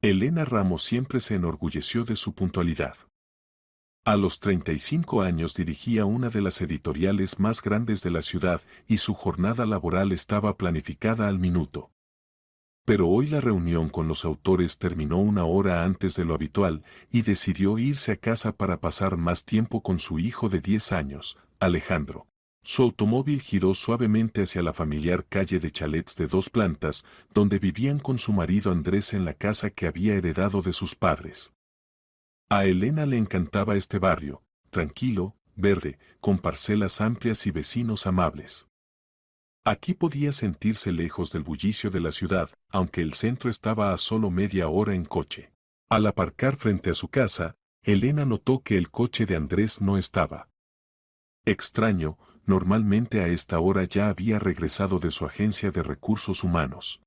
Elena Ramos siempre se enorgulleció de su puntualidad. A los 35 años dirigía una de las editoriales más grandes de la ciudad y su jornada laboral estaba planificada al minuto. Pero hoy la reunión con los autores terminó una hora antes de lo habitual y decidió irse a casa para pasar más tiempo con su hijo de 10 años, Alejandro. Su automóvil giró suavemente hacia la familiar calle de chalets de 2 plantas, donde vivían con su marido Andrés en la casa que había heredado de sus padres. A Elena le encantaba este barrio, tranquilo, verde, con parcelas amplias y vecinos amables. Aquí podía sentirse lejos del bullicio de la ciudad, aunque el centro estaba a solo media hora en coche. Al aparcar frente a su casa, Elena notó que el coche de Andrés no estaba. Extraño, normalmente a esta hora ya había regresado de su agencia de recursos humanos.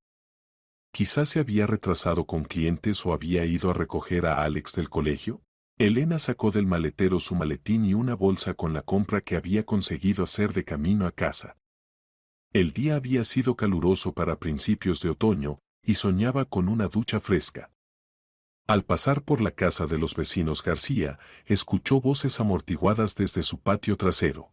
Quizás se había retrasado con clientes o había ido a recoger a Alex del colegio. Elena sacó del maletero su maletín y una bolsa con la compra que había conseguido hacer de camino a casa. El día había sido caluroso para principios de otoño, y soñaba con una ducha fresca. Al pasar por la casa de los vecinos García, escuchó voces amortiguadas desde su patio trasero.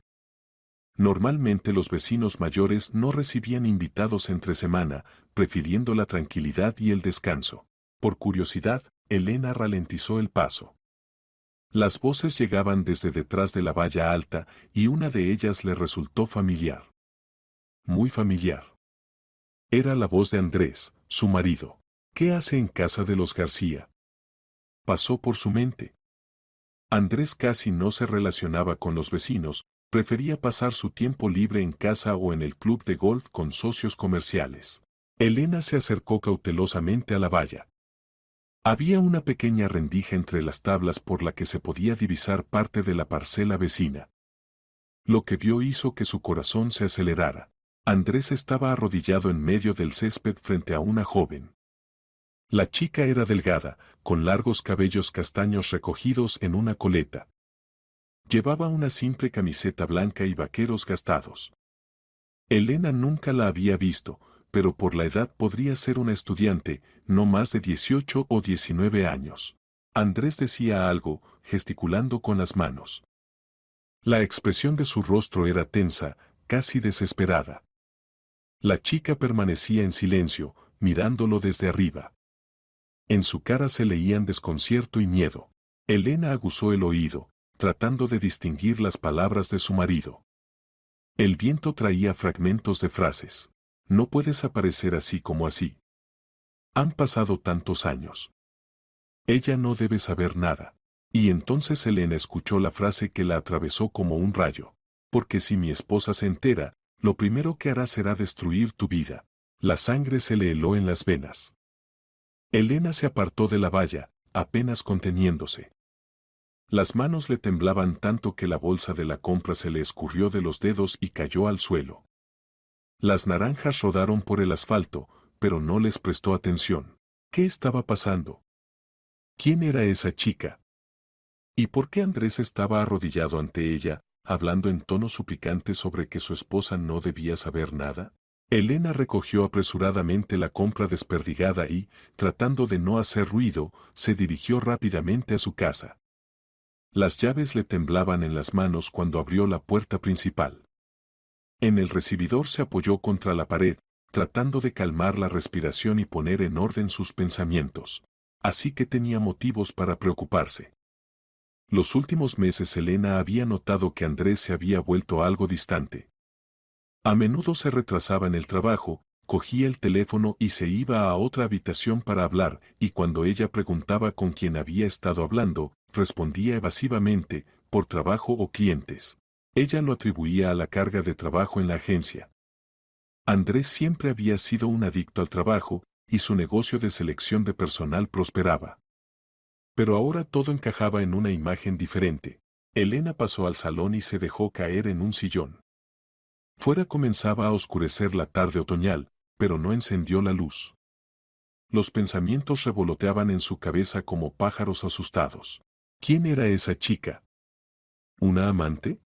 Normalmente los vecinos mayores no recibían invitados entre semana, prefiriendo la tranquilidad y el descanso. Por curiosidad, Elena ralentizó el paso. Las voces llegaban desde detrás de la valla alta, y una de ellas le resultó familiar. Muy familiar. Era la voz de Andrés, su marido. ¿Qué hace en casa de los García? Pasó por su mente. Andrés casi no se relacionaba con los vecinos, prefería pasar su tiempo libre en casa o en el club de golf con socios comerciales. Elena se acercó cautelosamente a la valla. Había una pequeña rendija entre las tablas por la que se podía divisar parte de la parcela vecina. Lo que vio hizo que su corazón se acelerara. Andrés estaba arrodillado en medio del césped frente a una joven. La chica era delgada, con largos cabellos castaños recogidos en una coleta. Llevaba una simple camiseta blanca y vaqueros gastados. Elena nunca la había visto, pero por la edad podría ser una estudiante, no más de 18 o 19 años. Andrés decía algo, gesticulando con las manos. La expresión de su rostro era tensa, casi desesperada. La chica permanecía en silencio, mirándolo desde arriba. En su cara se leían desconcierto y miedo. Elena aguzó el oído, tratando de distinguir las palabras de su marido. El viento traía fragmentos de frases. No puedes aparecer así como así. Han pasado tantos años. Ella no debe saber nada. Y entonces Elena escuchó la frase que la atravesó como un rayo. Porque si mi esposa se entera, lo primero que hará será destruir tu vida. La sangre se le heló en las venas. Elena se apartó de la valla, apenas conteniéndose. Las manos le temblaban tanto que la bolsa de la compra se le escurrió de los dedos y cayó al suelo. Las naranjas rodaron por el asfalto, pero no les prestó atención. ¿Qué estaba pasando? ¿Quién era esa chica? ¿Y por qué Andrés estaba arrodillado ante ella, hablando en tono suplicante sobre que su esposa no debía saber nada? Elena recogió apresuradamente la compra desperdigada y, tratando de no hacer ruido, se dirigió rápidamente a su casa. Las llaves le temblaban en las manos cuando abrió la puerta principal. En el recibidor se apoyó contra la pared, tratando de calmar la respiración y poner en orden sus pensamientos. Así que tenía motivos para preocuparse. Los últimos meses Elena había notado que Andrés se había vuelto algo distante. A menudo se retrasaba en el trabajo, cogía el teléfono y se iba a otra habitación para hablar, y cuando ella preguntaba con quién había estado hablando, respondía evasivamente, por trabajo o clientes. Ella lo atribuía a la carga de trabajo en la agencia. Andrés siempre había sido un adicto al trabajo, y su negocio de selección de personal prosperaba. Pero ahora todo encajaba en una imagen diferente. Elena pasó al salón y se dejó caer en un sillón. Fuera comenzaba a oscurecer la tarde otoñal, pero no encendió la luz. Los pensamientos revoloteaban en su cabeza como pájaros asustados. ¿Quién era esa chica? ¿Una amante?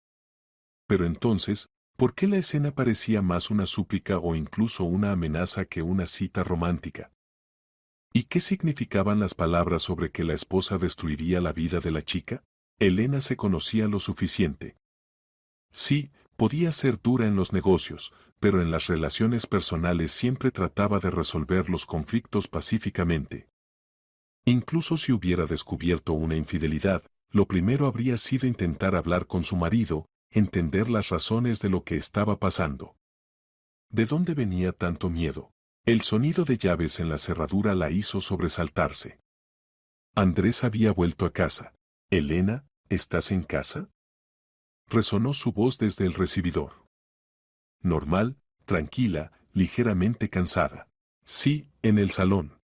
Pero entonces, ¿por qué la escena parecía más una súplica o incluso una amenaza que una cita romántica? ¿Y qué significaban las palabras sobre que la esposa destruiría la vida de la chica? Elena se conocía lo suficiente. Sí, podía ser dura en los negocios, pero en las relaciones personales siempre trataba de resolver los conflictos pacíficamente. Incluso si hubiera descubierto una infidelidad, lo primero habría sido intentar hablar con su marido, entender las razones de lo que estaba pasando. ¿De dónde venía tanto miedo? El sonido de llaves en la cerradura la hizo sobresaltarse. Andrés había vuelto a casa. «Elena, ¿estás en casa?», resonó su voz desde el recibidor. Normal, tranquila, ligeramente cansada. «Sí, en el salón»,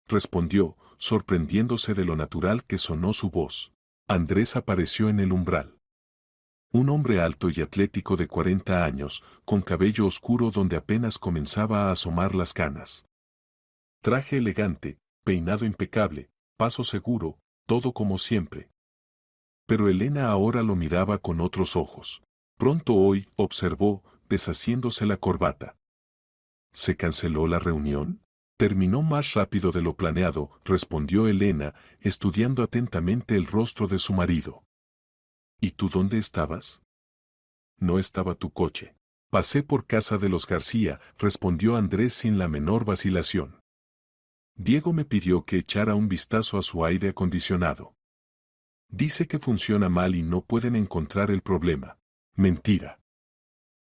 respondió, sorprendiéndose de lo natural que sonó su voz. Andrés apareció en el umbral. Un hombre alto y atlético de 40 años, con cabello oscuro donde apenas comenzaba a asomar las canas. Traje elegante, peinado impecable, paso seguro, todo como siempre. Pero Elena ahora lo miraba con otros ojos. Pronto hoy, observó, deshaciéndose la corbata. ¿Se canceló la reunión? Terminó más rápido de lo planeado, respondió Elena, estudiando atentamente el rostro de su marido. ¿Y tú dónde estabas? No estaba tu coche. Pasé por casa de los García, respondió Andrés sin la menor vacilación. Diego me pidió que echara un vistazo a su aire acondicionado. Dice que funciona mal y no pueden encontrar el problema. Mentira.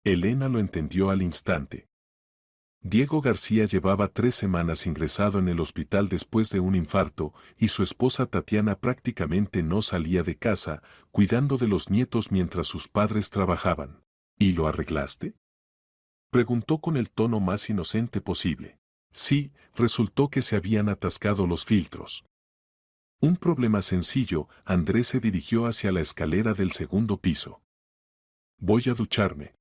Elena lo entendió al instante. Diego García llevaba 3 semanas ingresado en el hospital después de un infarto, y su esposa Tatiana prácticamente no salía de casa, cuidando de los nietos mientras sus padres trabajaban. ¿Y lo arreglaste?, preguntó con el tono más inocente posible. Sí, resultó que se habían atascado los filtros. Un problema sencillo. Andrés se dirigió hacia la escalera del segundo piso. Voy a ducharme.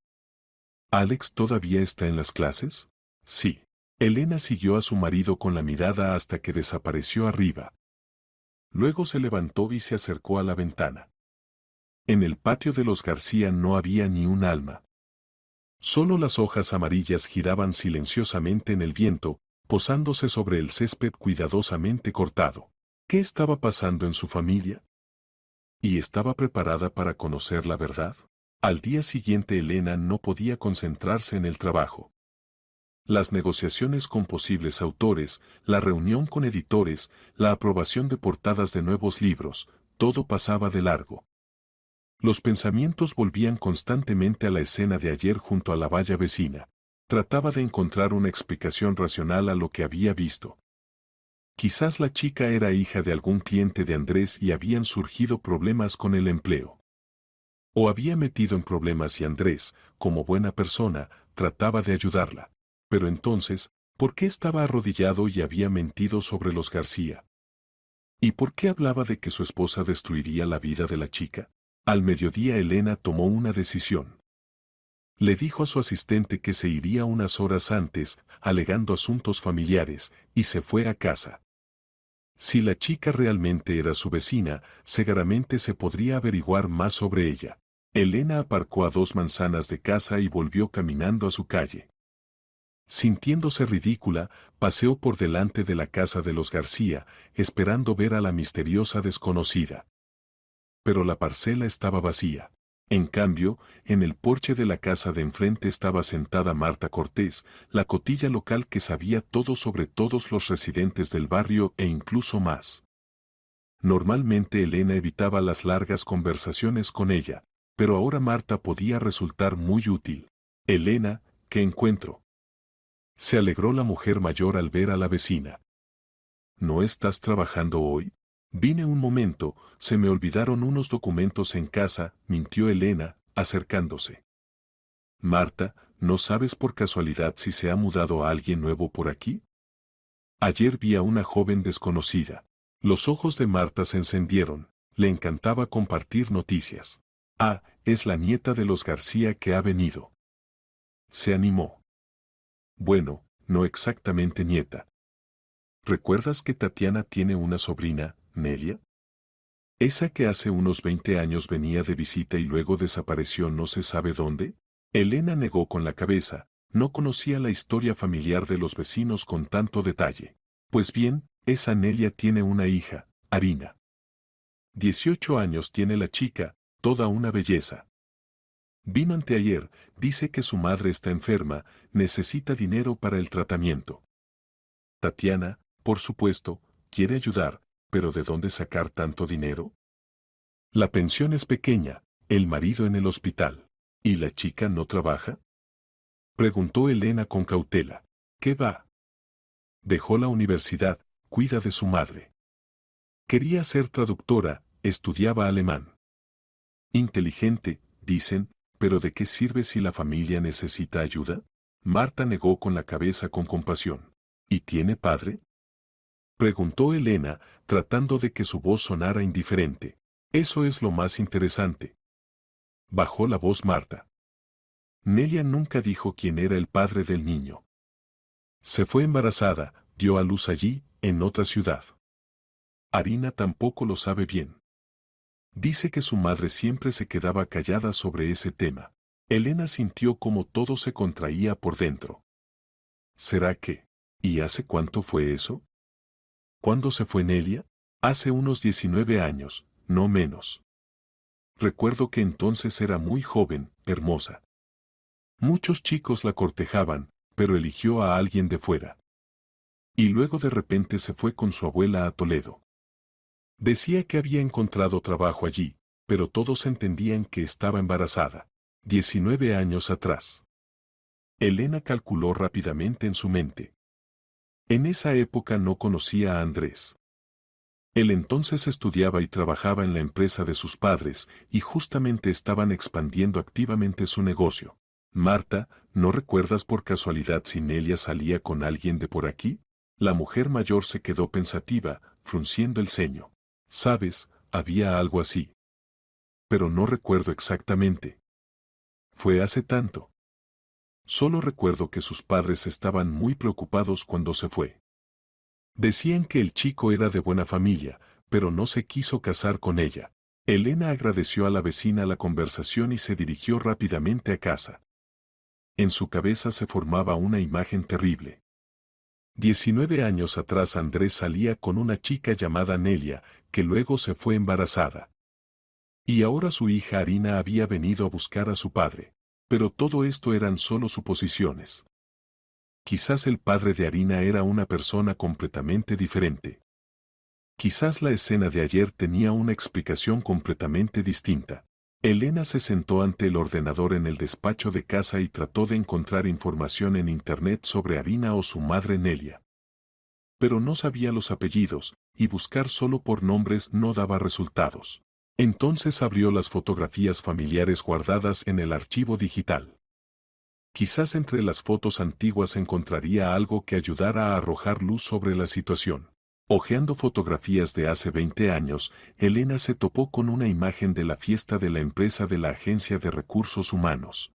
¿Alex todavía está en las clases? Sí. Elena siguió a su marido con la mirada hasta que desapareció arriba. Luego se levantó y se acercó a la ventana. En el patio de los García no había ni un alma. Solo las hojas amarillas giraban silenciosamente en el viento, posándose sobre el césped cuidadosamente cortado. ¿Qué estaba pasando en su familia? ¿Y estaba preparada para conocer la verdad? Al día siguiente Elena no podía concentrarse en el trabajo. Las negociaciones con posibles autores, la reunión con editores, la aprobación de portadas de nuevos libros, todo pasaba de largo. Los pensamientos volvían constantemente a la escena de ayer junto a la valla vecina. Trataba de encontrar una explicación racional a lo que había visto. Quizás la chica era hija de algún cliente de Andrés y habían surgido problemas con el empleo. O había metido en problemas y Andrés, como buena persona, trataba de ayudarla. Pero entonces, ¿por qué estaba arrodillado y había mentido sobre los García? ¿Y por qué hablaba de que su esposa destruiría la vida de la chica? Al mediodía Elena tomó una decisión. Le dijo a su asistente que se iría unas horas antes, alegando asuntos familiares, y se fue a casa. Si la chica realmente era su vecina, seguramente se podría averiguar más sobre ella. Elena aparcó a 2 manzanas de casa y volvió caminando a su calle. Sintiéndose ridícula, paseó por delante de la casa de los García, esperando ver a la misteriosa desconocida. Pero la parcela estaba vacía. En cambio, en el porche de la casa de enfrente estaba sentada Marta Cortés, la cotilla local que sabía todo sobre todos los residentes del barrio e incluso más. Normalmente Elena evitaba las largas conversaciones con ella, pero ahora Marta podía resultar muy útil. «Elena, ¿qué encuentro?», se alegró la mujer mayor al ver a la vecina. «¿No estás trabajando hoy?». «Vine un momento, se me olvidaron unos documentos en casa», mintió Elena, acercándose. «Marta, ¿no sabes por casualidad si se ha mudado a alguien nuevo por aquí?». «Ayer vi a una joven desconocida». Los ojos de Marta se encendieron, le encantaba compartir noticias. «Ah, es la nieta de los García que ha venido». Se animó. «Bueno, no exactamente nieta. ¿Recuerdas que Tatiana tiene una sobrina, Nelia? Esa que hace unos 20 años venía de visita y luego desapareció no se sabe dónde». Elena negó con la cabeza, no conocía la historia familiar de los vecinos con tanto detalle. Pues bien, esa Nelia tiene una hija, Arina. 18 años tiene la chica, toda una belleza. Vino anteayer, dice que su madre está enferma, necesita dinero para el tratamiento. Tatiana, por supuesto, quiere ayudar, pero ¿de dónde sacar tanto dinero? La pensión es pequeña, el marido en el hospital. ¿Y la chica no trabaja? Preguntó Elena con cautela. ¿Qué va? Dejó la universidad, cuida de su madre. Quería ser traductora, estudiaba alemán. Inteligente, dicen, pero ¿de qué sirve si la familia necesita ayuda? Marta negó con la cabeza con compasión. ¿Y tiene padre? Preguntó Elena, tratando de que su voz sonara indiferente. Eso es lo más interesante. Bajó la voz Marta. Nelia nunca dijo quién era el padre del niño. Se fue embarazada, dio a luz allí, en otra ciudad. Arina tampoco lo sabe bien. Dice que su madre siempre se quedaba callada sobre ese tema. Elena sintió como todo se contraía por dentro. ¿Será que? ¿Y hace cuánto fue eso? ¿Cuándo se fue Nelia? Hace unos 19 años, no menos. Recuerdo que entonces era muy joven, hermosa. Muchos chicos la cortejaban, pero eligió a alguien de fuera. Y luego de repente se fue con su abuela a Toledo. Decía que había encontrado trabajo allí, pero todos entendían que estaba embarazada. 19 años atrás. Elena calculó rápidamente en su mente. En esa época no conocía a Andrés. Él entonces estudiaba y trabajaba en la empresa de sus padres, y justamente estaban expandiendo activamente su negocio. Marta, ¿no recuerdas por casualidad si Nelia salía con alguien de por aquí? La mujer mayor se quedó pensativa, frunciendo el ceño. Sabes, había algo así. Pero no recuerdo exactamente. Fue hace tanto. Solo recuerdo que sus padres estaban muy preocupados cuando se fue. Decían que el chico era de buena familia, pero no se quiso casar con ella. Elena agradeció a la vecina la conversación y se dirigió rápidamente a casa. En su cabeza se formaba una imagen terrible. 19 años atrás Andrés salía con una chica llamada Nelia, que luego se fue embarazada. Y ahora su hija Arina había venido a buscar a su padre. Pero todo esto eran solo suposiciones. Quizás el padre de Arina era una persona completamente diferente. Quizás la escena de ayer tenía una explicación completamente distinta. Elena se sentó ante el ordenador en el despacho de casa y trató de encontrar información en internet sobre Arina o su madre Nelia. Pero no sabía los apellidos, y buscar solo por nombres no daba resultados. Entonces abrió las fotografías familiares guardadas en el archivo digital. Quizás entre las fotos antiguas encontraría algo que ayudara a arrojar luz sobre la situación. Hojeando fotografías de hace 20 años, Elena se topó con una imagen de la fiesta de la empresa de la Agencia de Recursos Humanos.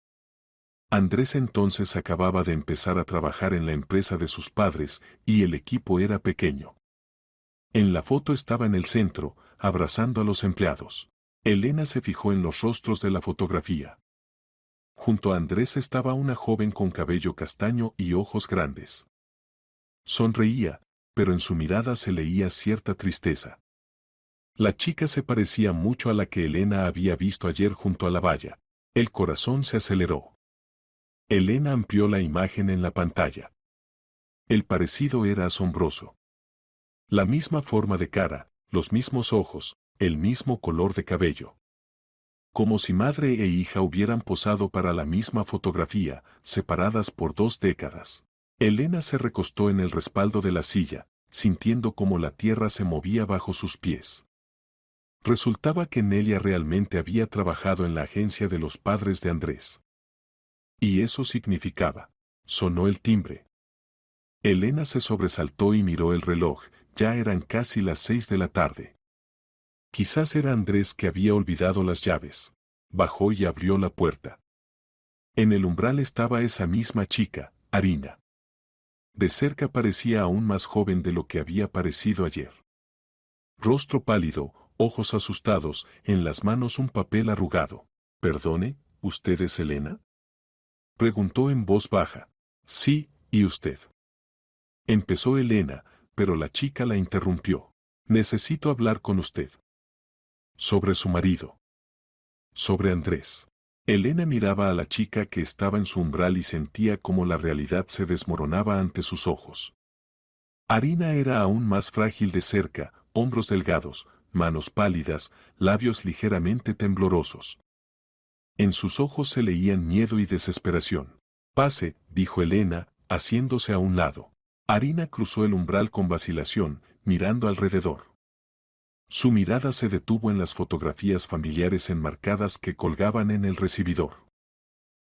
Andrés entonces acababa de empezar a trabajar en la empresa de sus padres, y el equipo era pequeño. En la foto estaba en el centro, abrazando a los empleados. Elena se fijó en los rostros de la fotografía. Junto a Andrés estaba una joven con cabello castaño y ojos grandes. Sonreía, pero en su mirada se leía cierta tristeza. La chica se parecía mucho a la que Elena había visto ayer junto a la valla. El corazón se aceleró. Elena amplió la imagen en la pantalla. El parecido era asombroso. La misma forma de cara, los mismos ojos, el mismo color de cabello. Como si madre e hija hubieran posado para la misma fotografía, separadas por 2 décadas. Elena se recostó en el respaldo de la silla, sintiendo como la tierra se movía bajo sus pies. Resultaba que Nelia realmente había trabajado en la agencia de los padres de Andrés. Y eso significaba. Sonó el timbre. Elena se sobresaltó y miró el reloj, ya eran casi las 6 de la tarde. Quizás era Andrés que había olvidado las llaves. Bajó y abrió la puerta. En el umbral estaba esa misma chica, Arina. De cerca parecía aún más joven de lo que había parecido ayer. Rostro pálido, ojos asustados, en las manos un papel arrugado. «Perdone, ¿usted es Elena?», preguntó en voz baja. «Sí, ¿y usted?», empezó Elena, pero la chica la interrumpió. Necesito hablar con usted. Sobre su marido. Sobre Andrés. Elena miraba a la chica que estaba en su umbral y sentía como la realidad se desmoronaba ante sus ojos. Arina era aún más frágil de cerca, hombros delgados, manos pálidas, labios ligeramente temblorosos. En sus ojos se leían miedo y desesperación. Pase, dijo Elena, haciéndose a un lado. Arina cruzó el umbral con vacilación, mirando alrededor. Su mirada se detuvo en las fotografías familiares enmarcadas que colgaban en el recibidor.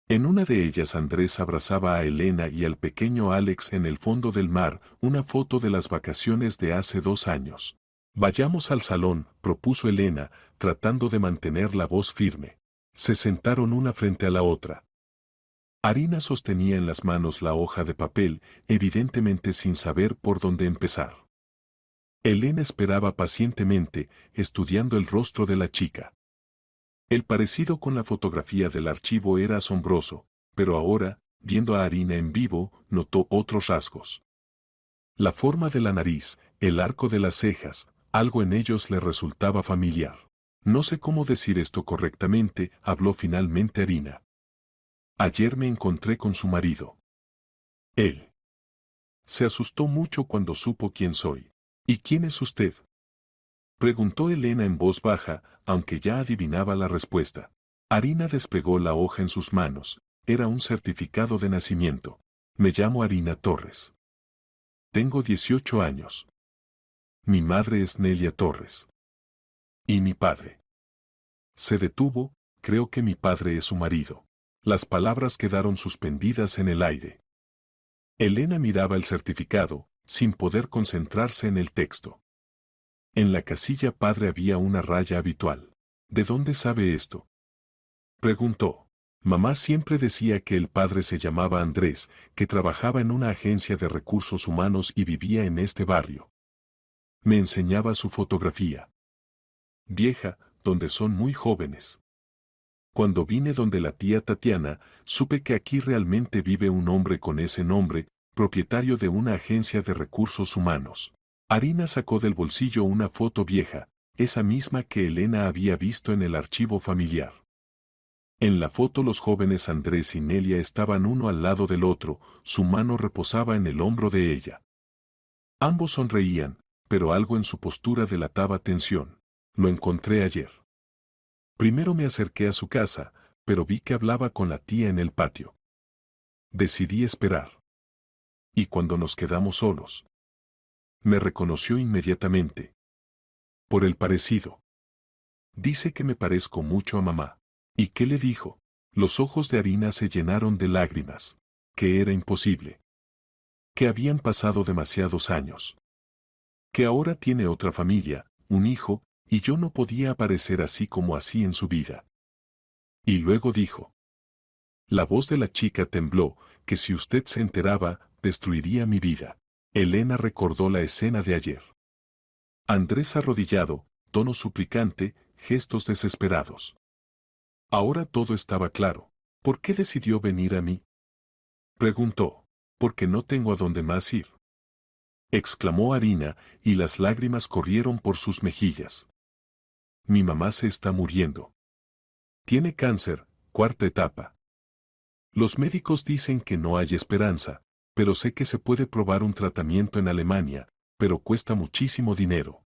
En una de ellas Andrés abrazaba a Elena y al pequeño Alex en el fondo del mar, una foto de las vacaciones de hace 2 años. Vayamos al salón, propuso Elena, tratando de mantener la voz firme. Se sentaron una frente a la otra. Arina sostenía en las manos la hoja de papel, evidentemente sin saber por dónde empezar. Elena esperaba pacientemente, estudiando el rostro de la chica. El parecido con la fotografía del archivo era asombroso, pero ahora, viendo a Arina en vivo, notó otros rasgos. La forma de la nariz, el arco de las cejas, algo en ellos le resultaba familiar. No sé cómo decir esto correctamente, habló finalmente Arina. Ayer me encontré con su marido. Él se asustó mucho cuando supo quién soy. ¿Y quién es usted? Preguntó Elena en voz baja, aunque ya adivinaba la respuesta. Arina despegó la hoja en sus manos. Era un certificado de nacimiento. Me llamo Arina Torres. Tengo 18 años. Mi madre es Nelia Torres. ¿Y mi padre? Se detuvo, creo que mi padre es su marido. Las palabras quedaron suspendidas en el aire. Elena miraba el certificado, sin poder concentrarse en el texto. En la casilla padre había una raya habitual. ¿De dónde sabe esto? Preguntó. Mamá siempre decía que el padre se llamaba Andrés, que trabajaba en una agencia de recursos humanos y vivía en este barrio. Me enseñaba su fotografía. Vieja, donde son muy jóvenes. Cuando vine donde la tía Tatiana, supe que aquí realmente vive un hombre con ese nombre, propietario de una agencia de recursos humanos. Arina sacó del bolsillo una foto vieja, esa misma que Elena había visto en el archivo familiar. En la foto los jóvenes Andrés y Nelia estaban uno al lado del otro, su mano reposaba en el hombro de ella. Ambos sonreían, pero algo en su postura delataba tensión. Lo encontré ayer. Primero me acerqué a su casa, pero vi que hablaba con la tía en el patio. Decidí esperar. Y cuando nos quedamos solos, me reconoció inmediatamente. Por el parecido. Dice que me parezco mucho a mamá. ¿Y qué le dijo? Los ojos de Arina se llenaron de lágrimas. Que era imposible. Que habían pasado demasiados años. Que ahora tiene otra familia, un hijo, y yo no podía aparecer así como así en su vida. Y luego dijo. La voz de la chica tembló, que si usted se enteraba, destruiría mi vida. Elena recordó la escena de ayer. Andrés arrodillado, tono suplicante, gestos desesperados. Ahora todo estaba claro. ¿Por qué decidió venir a mí? Preguntó. Porque no tengo a dónde más ir. Exclamó Arina, y las lágrimas corrieron por sus mejillas. Mi mamá se está muriendo. Tiene cáncer, 4ª etapa. Los médicos dicen que no hay esperanza, pero sé que se puede probar un tratamiento en Alemania, pero cuesta muchísimo dinero.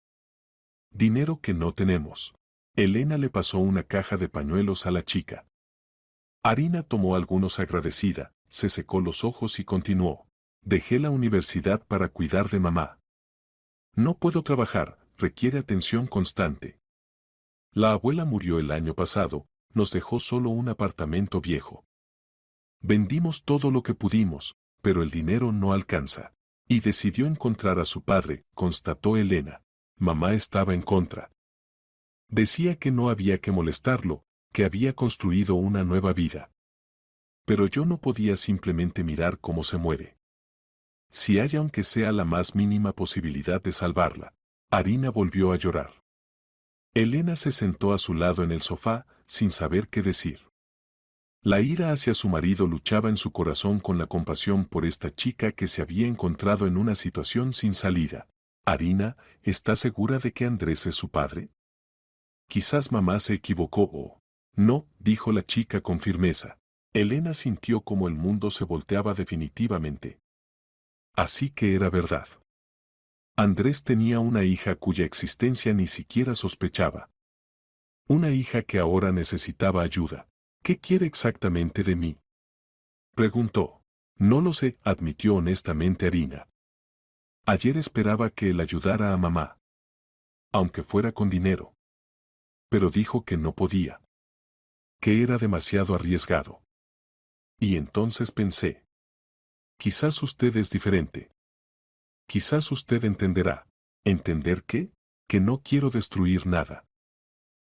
Dinero que no tenemos. Elena le pasó una caja de pañuelos a la chica. Arina tomó algunos agradecida, se secó los ojos y continuó. Dejé la universidad para cuidar de mamá. No puedo trabajar, requiere atención constante. La abuela murió el año pasado, nos dejó solo un apartamento viejo. Vendimos todo lo que pudimos, pero el dinero no alcanza. Y decidió encontrar a su padre, constató Elena. Mamá estaba en contra. Decía que no había que molestarlo, que había construido una nueva vida. Pero yo no podía simplemente mirar cómo se muere. Si hay aunque sea la más mínima posibilidad de salvarla. Arina volvió a llorar. Elena se sentó a su lado en el sofá, sin saber qué decir. La ira hacia su marido luchaba en su corazón con la compasión por esta chica que se había encontrado en una situación sin salida. Arina, ¿está segura de que Andrés es su padre? Quizás mamá se equivocó o... No, dijo la chica con firmeza. Elena sintió como el mundo se volteaba definitivamente. Así que era verdad. Andrés tenía una hija cuya existencia ni siquiera sospechaba. Una hija que ahora necesitaba ayuda. ¿Qué quiere exactamente de mí?, preguntó. No lo sé, admitió honestamente Arina. Ayer esperaba que él ayudara a mamá, aunque fuera con dinero. Pero dijo que no podía, que era demasiado arriesgado. Y entonces pensé, quizás usted es diferente. Quizás usted entenderá. ¿Entender qué? Que no quiero destruir nada.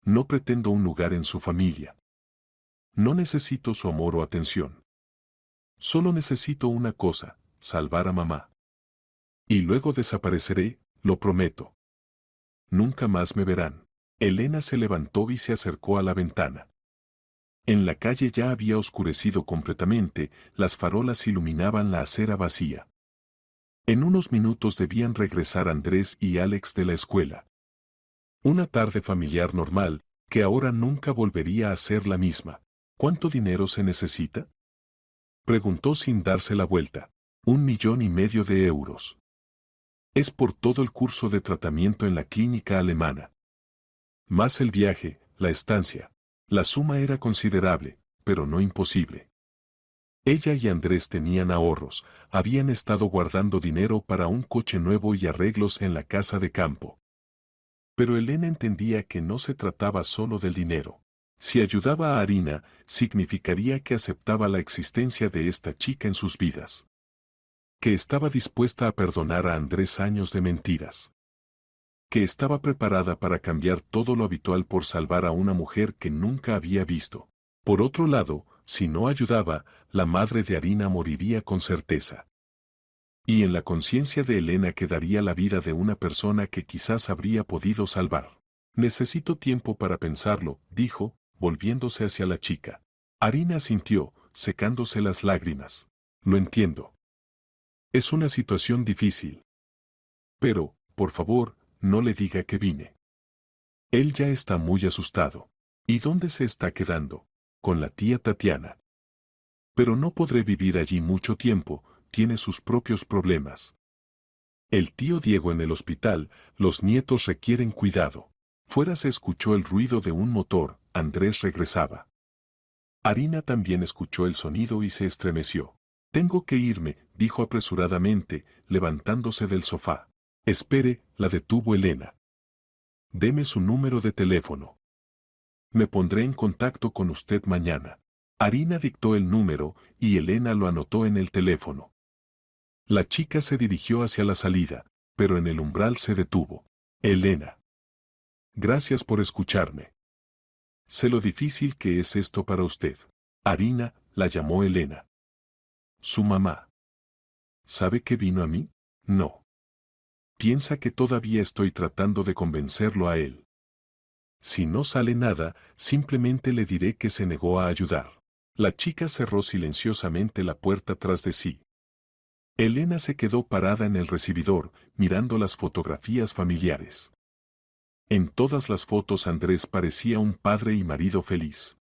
No pretendo un lugar en su familia. No necesito su amor o atención. Solo necesito una cosa, salvar a mamá. Y luego desapareceré, lo prometo. Nunca más me verán. Elena se levantó y se acercó a la ventana. En la calle ya había oscurecido completamente, las farolas iluminaban la acera vacía. En unos minutos debían regresar Andrés y Alex de la escuela. Una tarde familiar normal, que ahora nunca volvería a ser la misma. ¿Cuánto dinero se necesita?, preguntó sin darse la vuelta. 1,5 millones de euros. Es por todo el curso de tratamiento en la clínica alemana. Más el viaje, la estancia. La suma era considerable, pero no imposible. Ella y Andrés tenían ahorros, habían estado guardando dinero para un coche nuevo y arreglos en la casa de campo. Pero Elena entendía que no se trataba solo del dinero. Si ayudaba a Arina, significaría que aceptaba la existencia de esta chica en sus vidas. Que estaba dispuesta a perdonar a Andrés años de mentiras. Que estaba preparada para cambiar todo lo habitual por salvar a una mujer que nunca había visto. Por otro lado, si no ayudaba, la madre de Arina moriría con certeza. Y en la conciencia de Elena quedaría la vida de una persona que quizás habría podido salvar. Necesito tiempo para pensarlo, dijo, volviéndose hacia la chica. Arina asintió, secándose las lágrimas. Lo entiendo. Es una situación difícil. Pero, por favor, no le diga que vine. Él ya está muy asustado. ¿Y dónde se está quedando? Con la tía Tatiana. Pero no podré vivir allí mucho tiempo, tiene sus propios problemas. El tío Diego en el hospital, los nietos requieren cuidado. Fuera se escuchó el ruido de un motor, Andrés regresaba. Arina también escuchó el sonido y se estremeció. Tengo que irme, dijo apresuradamente, levantándose del sofá. Espere, la detuvo Elena. Deme su número de teléfono. Me pondré en contacto con usted mañana. Arina dictó el número y Elena lo anotó en el teléfono. La chica se dirigió hacia la salida, pero en el umbral se detuvo. Elena. Gracias por escucharme. Sé lo difícil que es esto para usted. Arina, la llamó Elena. Su mamá. ¿Sabe que vino a mí? No. Piensa que todavía estoy tratando de convencerlo a él. Si no sale nada, simplemente le diré que se negó a ayudar. La chica cerró silenciosamente la puerta tras de sí. Elena se quedó parada en el recibidor, mirando las fotografías familiares. En todas las fotos Andrés parecía un padre y marido feliz.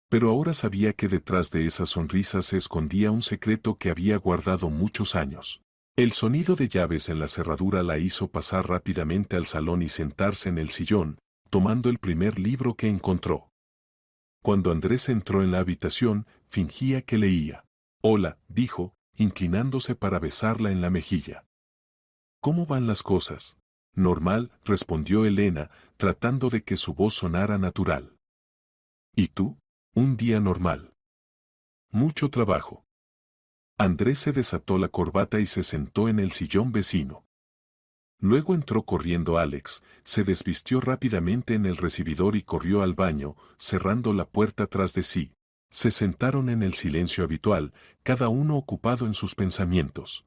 Pero ahora sabía que detrás de esa sonrisa se escondía un secreto que había guardado muchos años. El sonido de llaves en la cerradura la hizo pasar rápidamente al salón y sentarse en el sillón, tomando el primer libro que encontró. Cuando Andrés entró en la habitación, fingía que leía. Hola, dijo, inclinándose para besarla en la mejilla. ¿Cómo van las cosas? Normal, respondió Elena, tratando de que su voz sonara natural. ¿Y tú? Un día normal. Mucho trabajo. Andrés se desató la corbata y se sentó en el sillón vecino. Luego entró corriendo Alex, se desvistió rápidamente en el recibidor y corrió al baño, cerrando la puerta tras de sí. Se sentaron en el silencio habitual, cada uno ocupado en sus pensamientos.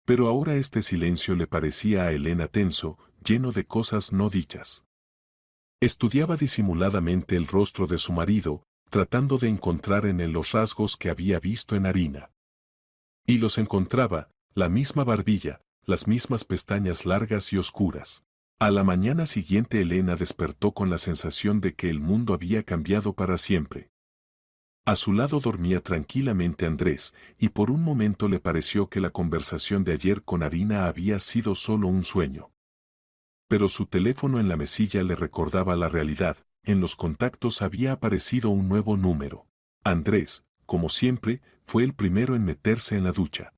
Pero ahora este silencio le parecía a Elena tenso, lleno de cosas no dichas. Estudiaba disimuladamente el rostro de su marido, tratando de encontrar en él los rasgos que había visto en Harina. Y los encontraba, la misma barbilla, las mismas pestañas largas y oscuras. A la mañana siguiente Elena despertó con la sensación de que el mundo había cambiado para siempre. A su lado dormía tranquilamente Andrés, y por un momento le pareció que la conversación de ayer con Harina había sido solo un sueño. Pero su teléfono en la mesilla le recordaba la realidad, en los contactos había aparecido un nuevo número. Andrés, como siempre, fue el primero en meterse en la ducha.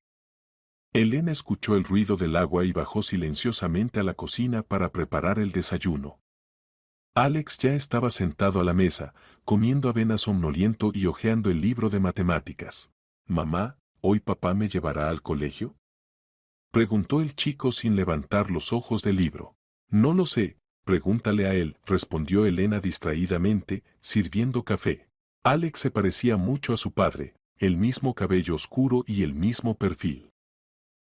Elena escuchó el ruido del agua y bajó silenciosamente a la cocina para preparar el desayuno. Alex ya estaba sentado a la mesa, comiendo avena somnoliento y hojeando el libro de matemáticas. «Mamá, ¿hoy papá me llevará al colegio?», preguntó el chico sin levantar los ojos del libro. «No lo sé, pregúntale a él», respondió Elena distraídamente, sirviendo café. Alex se parecía mucho a su padre, el mismo cabello oscuro y el mismo perfil.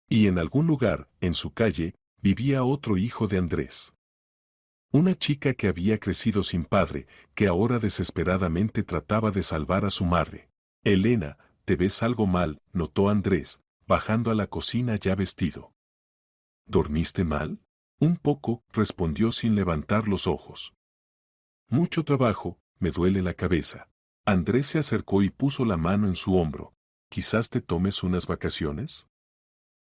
Y en algún lugar, en su calle, vivía otro hijo de Andrés. Una chica que había crecido sin padre, que ahora desesperadamente trataba de salvar a su madre. «Elena, te ves algo mal», notó Andrés, bajando a la cocina ya vestido. «¿Dormiste mal?». «Un poco», respondió sin levantar los ojos. «Mucho trabajo, me duele la cabeza». Andrés se acercó y puso la mano en su hombro. «¿Quizás te tomes unas vacaciones?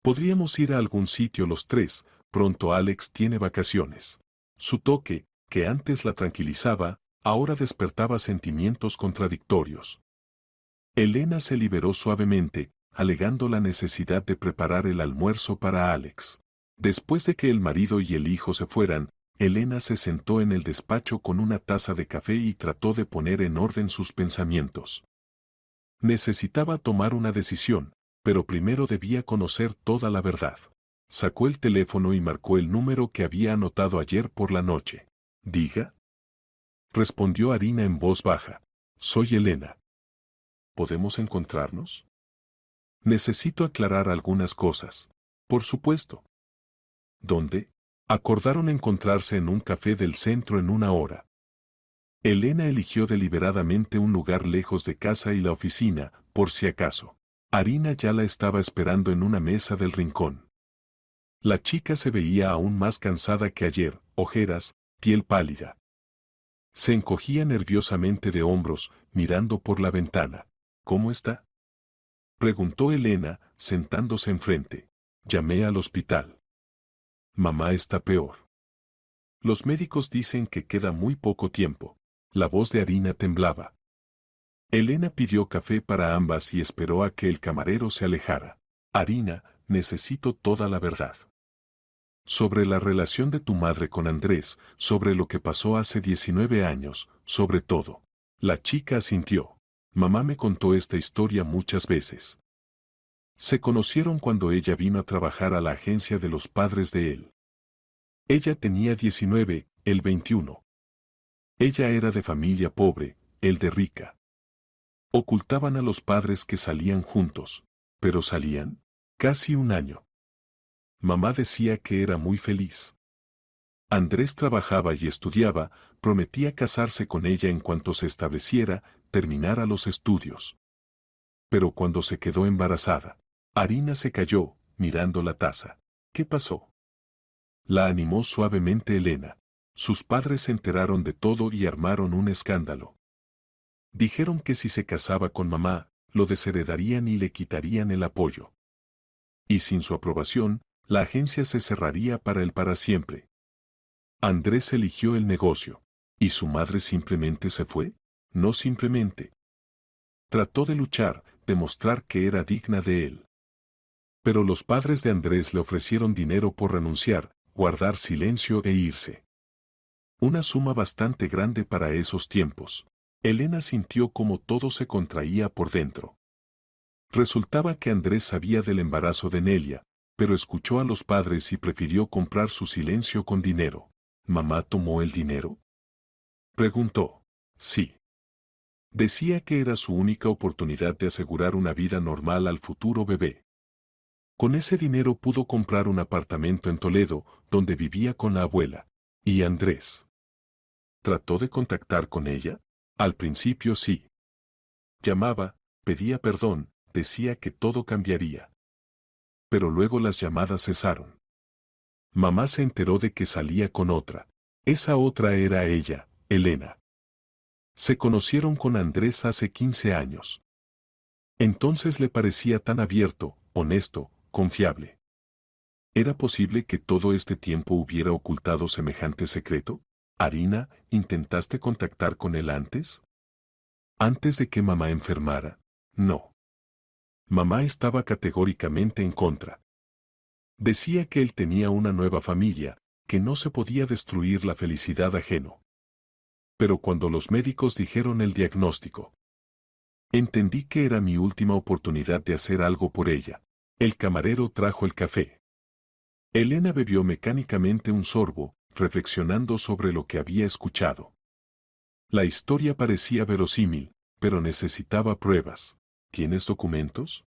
Podríamos ir a algún sitio los tres, pronto Alex tiene vacaciones». Su toque, que antes la tranquilizaba, ahora despertaba sentimientos contradictorios. Elena se liberó suavemente, alegando la necesidad de preparar el almuerzo para Alex. Después de que el marido y el hijo se fueran, Elena se sentó en el despacho con una taza de café y trató de poner en orden sus pensamientos. Necesitaba tomar una decisión, pero primero debía conocer toda la verdad. Sacó el teléfono y marcó el número que había anotado ayer por la noche. «Diga», respondió Harina en voz baja. «Soy Elena. ¿Podemos encontrarnos?». «Necesito aclarar algunas cosas». «Por supuesto». «¿Dónde?». Acordaron encontrarse en un café del centro en una hora. Elena eligió deliberadamente un lugar lejos de casa y la oficina, por si acaso. Harina ya la estaba esperando en una mesa del rincón. La chica se veía aún más cansada que ayer, ojeras, piel pálida. Se encogía nerviosamente de hombros, mirando por la ventana. «¿Cómo está?», preguntó Elena, sentándose enfrente. «Llamé al hospital. Mamá está peor. Los médicos dicen que queda muy poco tiempo». La voz de Harina temblaba. Elena pidió café para ambas y esperó a que el camarero se alejara. «Harina, necesito toda la verdad. Sobre la relación de tu madre con Andrés, sobre lo que pasó hace 19 años, sobre todo». La chica asintió. «Mamá me contó esta historia muchas veces. Se conocieron cuando ella vino a trabajar a la agencia de los padres de él. Ella tenía 19, él 21. Ella era de familia pobre, él de rica. Ocultaban a los padres que salían juntos, pero salían, casi un año. Mamá decía que era muy feliz. Andrés trabajaba y estudiaba, prometía casarse con ella en cuanto se estableciera, terminara los estudios. Pero cuando se quedó embarazada, Harina se cayó, mirando la taza. «¿Qué pasó?». La animó suavemente Elena. «Sus padres se enteraron de todo y armaron un escándalo. Dijeron que si se casaba con mamá, lo desheredarían y le quitarían el apoyo. Y sin su aprobación, la agencia se cerraría para él para siempre». Andrés eligió el negocio. ¿Y su madre simplemente se fue? No simplemente. Trató de luchar, de mostrar que era digna de él. Pero los padres de Andrés le ofrecieron dinero por renunciar, guardar silencio e irse. Una suma bastante grande para esos tiempos. Elena sintió como todo se contraía por dentro. Resultaba que Andrés sabía del embarazo de Nelia, pero escuchó a los padres y prefirió comprar su silencio con dinero. ¿Mamá tomó el dinero?, preguntó. Sí. Decía que era su única oportunidad de asegurar una vida normal al futuro bebé. Con ese dinero pudo comprar un apartamento en Toledo, donde vivía con la abuela. ¿Y Andrés? ¿Trató de contactar con ella? Al principio sí. Llamaba, pedía perdón, decía que todo cambiaría. Pero luego las llamadas cesaron. Mamá se enteró de que salía con otra. Esa otra era ella, Elena. Se conocieron con Andrés hace 15 años. Entonces le parecía tan abierto, honesto, confiable. ¿Era posible que todo este tiempo hubiera ocultado semejante secreto? Arina, ¿intentaste contactar con él antes? ¿Antes de que mamá enfermara? No. Mamá estaba categóricamente en contra. Decía que él tenía una nueva familia, que no se podía destruir la felicidad ajeno. Pero cuando los médicos dijeron el diagnóstico, entendí que era mi última oportunidad de hacer algo por ella. El camarero trajo el café. Elena bebió mecánicamente un sorbo, reflexionando sobre lo que había escuchado. La historia parecía verosímil, pero necesitaba pruebas. ¿Tienes documentos?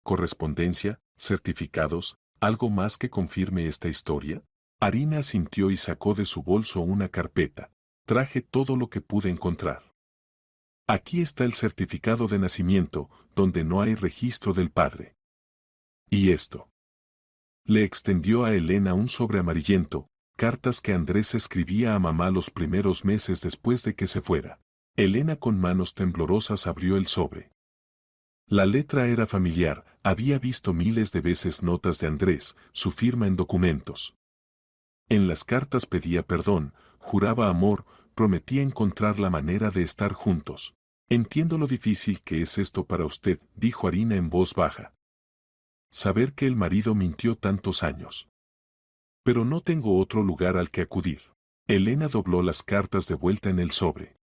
¿Correspondencia, certificados, algo más que confirme esta historia? Arina asintió y sacó de su bolso una carpeta. Traje todo lo que pude encontrar. Aquí está el certificado de nacimiento, donde no hay registro del padre. ¿Y esto? Le extendió a Elena un sobre amarillento, cartas que Andrés escribía a mamá los primeros meses después de que se fuera. Elena con manos temblorosas abrió el sobre. La letra era familiar, había visto miles de veces notas de Andrés, su firma en documentos. En las cartas pedía perdón, juraba amor, prometía encontrar la manera de estar juntos. Entiendo lo difícil que es esto para usted, dijo Arina en voz baja. Saber que el marido mintió tantos años. Pero no tengo otro lugar al que acudir. Elena dobló las cartas de vuelta en el sobre.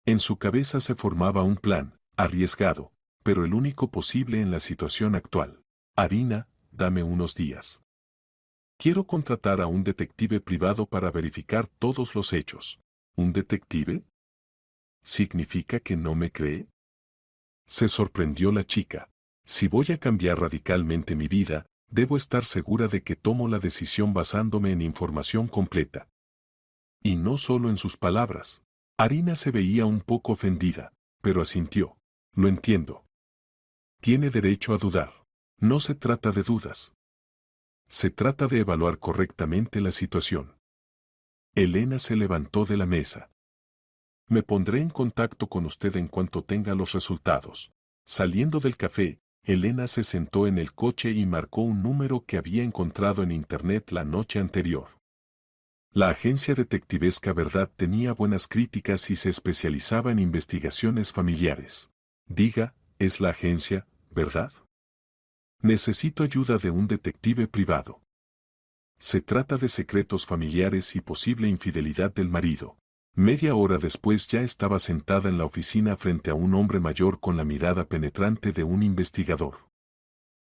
En su cabeza se formaba un plan, arriesgado, pero el único posible en la situación actual. Arina, dame unos días. Quiero contratar a un detective privado para verificar todos los hechos. ¿Un detective? ¿Significa que no me cree? Se sorprendió la chica. Si voy a cambiar radicalmente mi vida, debo estar segura de que tomo la decisión basándome en información completa. Y no solo en sus palabras. Arina se veía un poco ofendida, pero asintió. Lo entiendo. Tiene derecho a dudar. No se trata de dudas. Se trata de evaluar correctamente la situación. Elena se levantó de la mesa. Me pondré en contacto con usted en cuanto tenga los resultados. Saliendo del café, Elena se sentó en el coche y marcó un número que había encontrado en internet la noche anterior. La agencia detectivesca Verdad tenía buenas críticas y se especializaba en investigaciones familiares. Diga, ¿es la agencia, verdad? Necesito ayuda de un detective privado. Se trata de secretos familiares y posible infidelidad del marido. Media hora después ya estaba sentada en la oficina frente a un hombre mayor con la mirada penetrante de un investigador.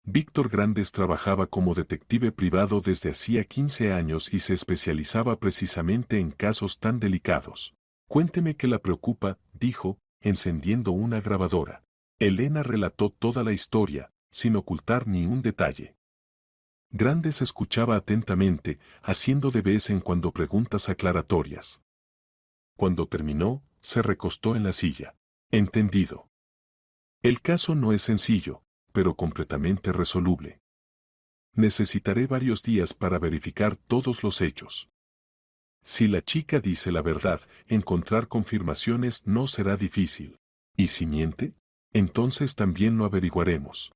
Víctor Grandes trabajaba como detective privado desde hacía 15 años y se especializaba precisamente en casos tan delicados. Cuénteme qué la preocupa, dijo, encendiendo una grabadora. Elena relató toda la historia, sin ocultar ni un detalle. Grandes escuchaba atentamente, haciendo de vez en cuando preguntas aclaratorias. Cuando terminó, se recostó en la silla. Entendido. El caso no es sencillo, pero completamente resoluble. Necesitaré varios días para verificar todos los hechos. Si la chica dice la verdad, encontrar confirmaciones no será difícil. ¿Y si miente? Entonces también lo averiguaremos.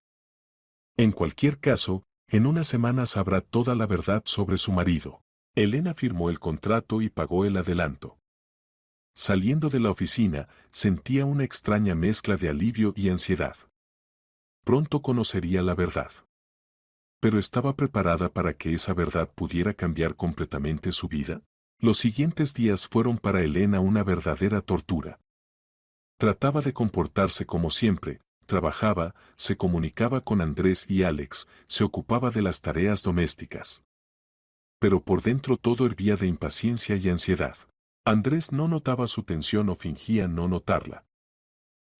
En cualquier caso, en unas semanas sabrá toda la verdad sobre su marido. Elena firmó el contrato y pagó el adelanto. Saliendo de la oficina, sentía una extraña mezcla de alivio y ansiedad. Pronto conocería la verdad. Pero ¿estaba preparada para que esa verdad pudiera cambiar completamente su vida? Los siguientes días fueron para Elena una verdadera tortura. Trataba de comportarse como siempre, trabajaba, se comunicaba con Andrés y Alex, se ocupaba de las tareas domésticas. Pero por dentro todo hervía de impaciencia y ansiedad. Andrés no notaba su tensión o fingía no notarla.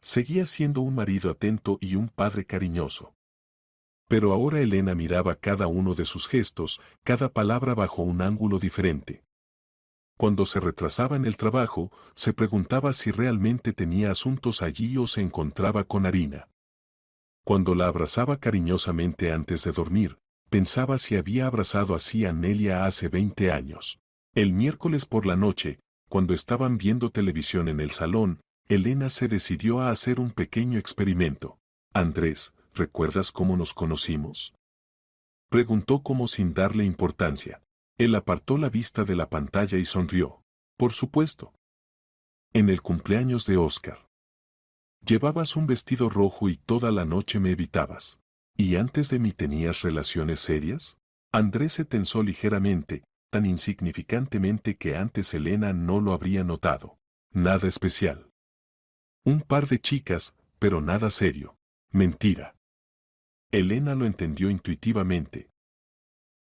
Seguía siendo un marido atento y un padre cariñoso. Pero ahora Elena miraba cada uno de sus gestos, cada palabra bajo un ángulo diferente. Cuando se retrasaba en el trabajo, se preguntaba si realmente tenía asuntos allí o se encontraba con Arina. Cuando la abrazaba cariñosamente antes de dormir, pensaba si había abrazado así a Nelia hace 20 años. El miércoles por la noche, cuando estaban viendo televisión en el salón, Elena se decidió a hacer un pequeño experimento. Andrés, ¿recuerdas cómo nos conocimos? Preguntó como sin darle importancia. Él apartó la vista de la pantalla y sonrió. Por supuesto. En el cumpleaños de Oscar. Llevabas un vestido rojo y toda la noche me evitabas. ¿Y antes de mí tenías relaciones serias? Andrés se tensó ligeramente, tan insignificantemente que antes Elena no lo habría notado. Nada especial. Un par de chicas, pero nada serio. Mentira. Elena lo entendió intuitivamente.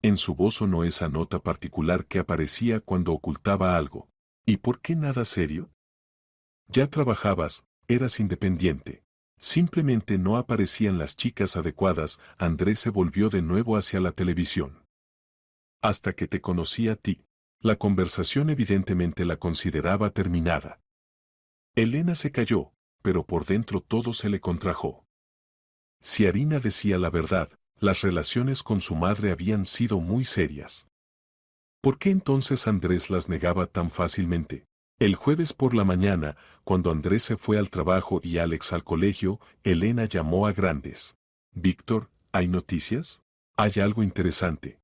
En su voz sonó esa nota particular que aparecía cuando ocultaba algo. ¿Y por qué nada serio? Ya trabajabas, eras independiente. Simplemente no aparecían las chicas adecuadas. Andrés se volvió de nuevo hacia la televisión. Hasta que te conocí a ti. La conversación evidentemente la consideraba terminada. Elena se calló, pero por dentro todo se le contrajo. Si Arina decía la verdad, las relaciones con su madre habían sido muy serias. ¿Por qué entonces Andrés las negaba tan fácilmente? El jueves por la mañana, cuando Andrés se fue al trabajo y Alex al colegio, Elena llamó a Grandes. Víctor, ¿hay noticias? ¿Hay algo interesante?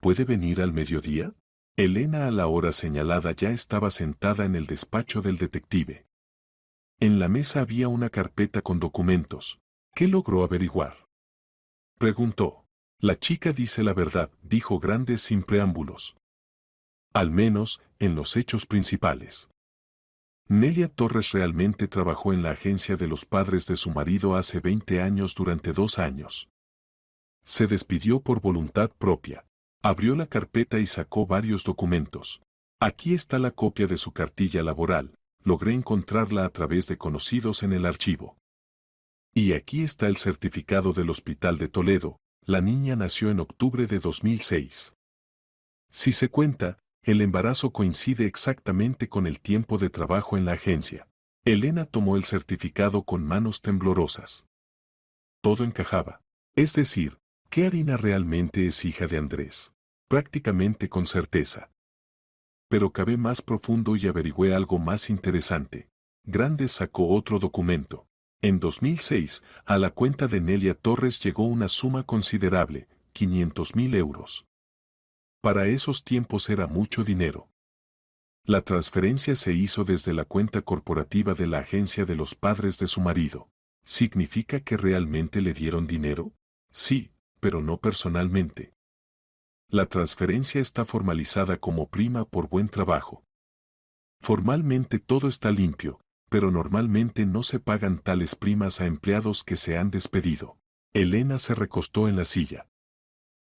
¿Puede venir al mediodía? Elena a la hora señalada ya estaba sentada en el despacho del detective. En la mesa había una carpeta con documentos. ¿Qué logró averiguar? Preguntó. La chica dice la verdad, dijo Grandes sin preámbulos. Al menos, en los hechos principales. Nelia Torres realmente trabajó en la agencia de los padres de su marido hace 20 años durante 2 años. Se despidió por voluntad propia. Abrió la carpeta y sacó varios documentos. Aquí está la copia de su cartilla laboral. Logré encontrarla a través de conocidos en el archivo. Y aquí está el certificado del Hospital de Toledo. La niña nació en octubre de 2006. Si se cuenta, el embarazo coincide exactamente con el tiempo de trabajo en la agencia. Elena tomó el certificado con manos temblorosas. Todo encajaba. Es decir, que Arina realmente es hija de Andrés. Prácticamente con certeza. Pero cavé más profundo y averigüé algo más interesante. Grandes sacó otro documento. En 2006, a la cuenta de Nelia Torres llegó una suma considerable, 500.000 euros. Para esos tiempos era mucho dinero. La transferencia se hizo desde la cuenta corporativa de la agencia de los padres de su marido. ¿Significa que realmente le dieron dinero? Sí, pero no personalmente. La transferencia está formalizada como prima por buen trabajo. Formalmente todo está limpio, pero normalmente no se pagan tales primas a empleados que se han despedido. Elena se recostó en la silla.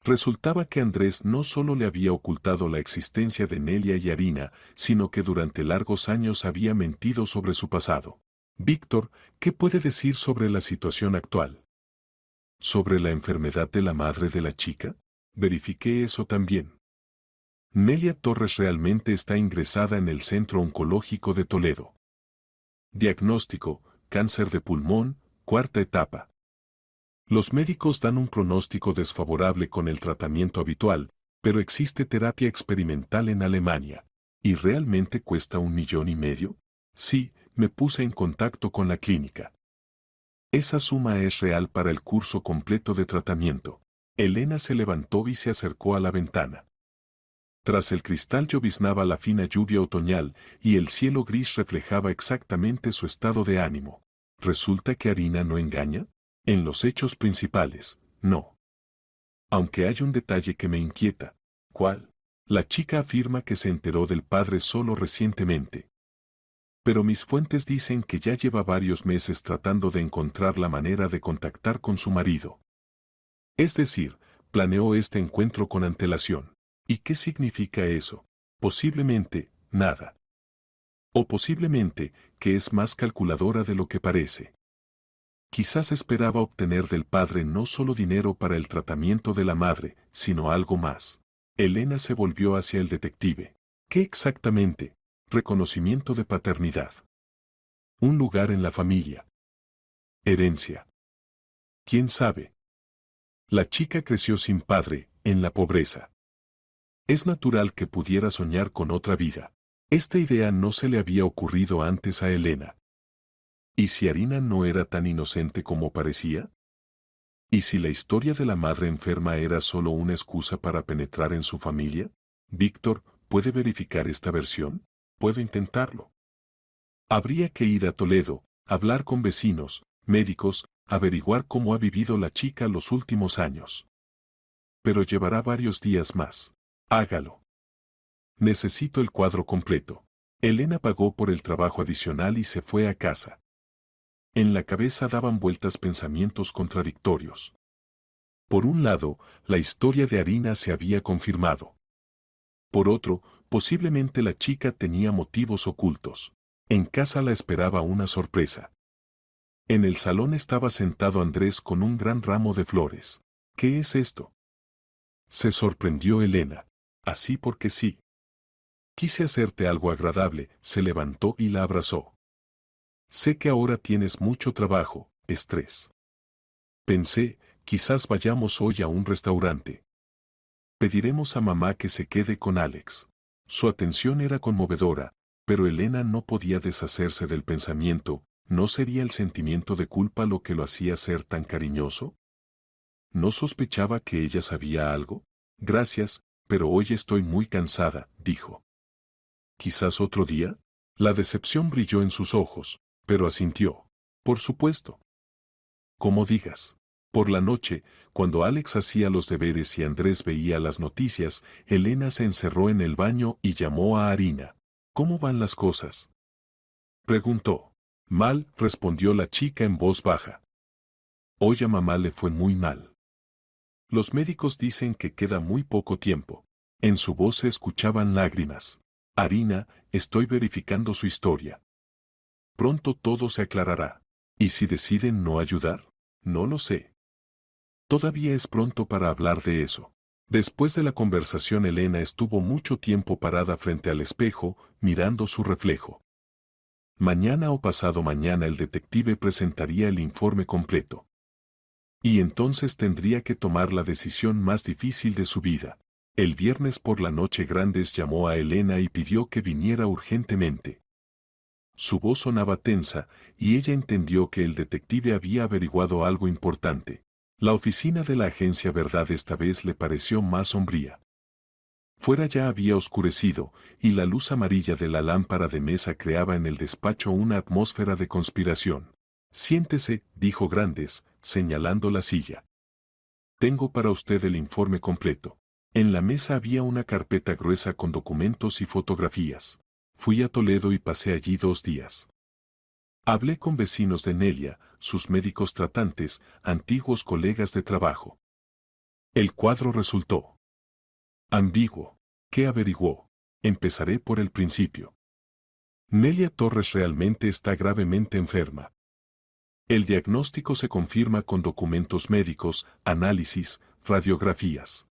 Resultaba que Andrés no solo le había ocultado la existencia de Nelia y Arina, sino que durante largos años había mentido sobre su pasado. Víctor, ¿qué puede decir sobre la situación actual? ¿Sobre la enfermedad de la madre de la chica? Verifiqué eso también. Nelia Torres realmente está ingresada en el Centro Oncológico de Toledo. Diagnóstico, cáncer de pulmón, 4ª etapa. Los médicos dan un pronóstico desfavorable con el tratamiento habitual, pero existe terapia experimental en Alemania. ¿Y realmente cuesta 1,5 millones? Sí, me puse en contacto con la clínica. Esa suma es real para el curso completo de tratamiento. Elena se levantó y se acercó a la ventana. Tras el cristal lloviznaba la fina lluvia otoñal y el cielo gris reflejaba exactamente su estado de ánimo. ¿Resulta que Arina no engaña? En los hechos principales, no. Aunque hay un detalle que me inquieta. ¿Cuál? La chica afirma que se enteró del padre solo recientemente. Pero mis fuentes dicen que ya lleva varios meses tratando de encontrar la manera de contactar con su marido. Es decir, planeó este encuentro con antelación. ¿Y qué significa eso? Posiblemente, nada. O posiblemente, que es más calculadora de lo que parece. Quizás esperaba obtener del padre no solo dinero para el tratamiento de la madre, sino algo más. Elena se volvió hacia el detective. ¿Qué exactamente? Reconocimiento de paternidad. Un lugar en la familia. Herencia. ¿Quién sabe? La chica creció sin padre, en la pobreza. Es natural que pudiera soñar con otra vida. Esta idea no se le había ocurrido antes a Elena. ¿Y si Arina no era tan inocente como parecía? ¿Y si la historia de la madre enferma era solo una excusa para penetrar en su familia? Víctor, ¿puede verificar esta versión? Puedo intentarlo. Habría que ir a Toledo, hablar con vecinos, médicos, averiguar cómo ha vivido la chica los últimos años. Pero llevará varios días más. Hágalo. Necesito el cuadro completo. Elena pagó por el trabajo adicional y se fue a casa. En la cabeza daban vueltas pensamientos contradictorios. Por un lado, la historia de Arina se había confirmado. Por otro, posiblemente la chica tenía motivos ocultos. En casa la esperaba una sorpresa. En el salón estaba sentado Andrés con un gran ramo de flores. ¿Qué es esto? Se sorprendió Elena. Así porque sí. Quise hacerte algo agradable, se levantó y la abrazó. Sé que ahora tienes mucho trabajo, estrés. Pensé, quizás vayamos hoy a un restaurante. Pediremos a mamá que se quede con Alex. Su atención era conmovedora, pero Elena no podía deshacerse del pensamiento, ¿no sería el sentimiento de culpa lo que lo hacía ser tan cariñoso? ¿No sospechaba que ella sabía algo? Gracias, pero hoy estoy muy cansada, dijo. ¿Quizás otro día? La decepción brilló en sus ojos, pero asintió. Por supuesto. Como digas. Por la noche, cuando Alex hacía los deberes y Andrés veía las noticias, Elena se encerró en el baño y llamó a Arina. ¿Cómo van las cosas? Preguntó. Mal, respondió la chica en voz baja. Hoy a mamá le fue muy mal. Los médicos dicen que queda muy poco tiempo. En su voz se escuchaban lágrimas. Arina, estoy verificando su historia. Pronto todo se aclarará. ¿Y si deciden no ayudar? No lo sé. Todavía es pronto para hablar de eso. Después de la conversación Elena estuvo mucho tiempo parada frente al espejo, mirando su reflejo. Mañana o pasado mañana el detective presentaría el informe completo. Y entonces tendría que tomar la decisión más difícil de su vida. El viernes por la noche Grandes llamó a Elena y pidió que viniera urgentemente. Su voz sonaba tensa, y ella entendió que el detective había averiguado algo importante. La oficina de la agencia Verdad esta vez le pareció más sombría. Fuera ya había oscurecido, y la luz amarilla de la lámpara de mesa creaba en el despacho una atmósfera de conspiración. Siéntese, dijo Grandes, señalando la silla. Tengo para usted el informe completo. En la mesa había una carpeta gruesa con documentos y fotografías. Fui a Toledo y pasé allí 2 días. Hablé con vecinos de Nelia, sus médicos tratantes, antiguos colegas de trabajo. El cuadro resultó ambiguo. ¿Qué averiguó? Empezaré por el principio. Nelia Torres realmente está gravemente enferma. El diagnóstico se confirma con documentos médicos, análisis, radiografías.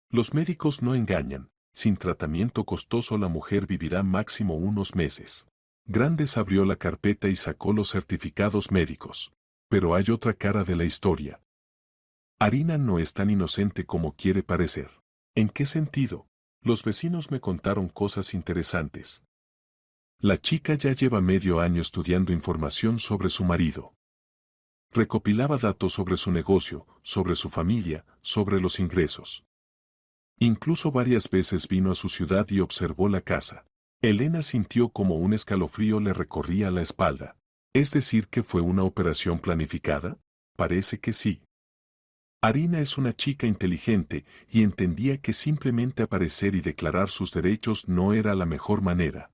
Los médicos no engañan, sin tratamiento costoso la mujer vivirá máximo unos meses. Grandes abrió la carpeta y sacó los certificados médicos. Pero hay otra cara de la historia. Arina no es tan inocente como quiere parecer. ¿En qué sentido? Los vecinos me contaron cosas interesantes. La chica ya lleva medio año estudiando información sobre su marido. Recopilaba datos sobre su negocio, sobre su familia, sobre los ingresos. Incluso varias veces vino a su ciudad y observó la casa. Elena sintió como un escalofrío le recorría la espalda. ¿Es decir que fue una operación planificada? Parece que sí. Arina es una chica inteligente y entendía que simplemente aparecer y declarar sus derechos no era la mejor manera.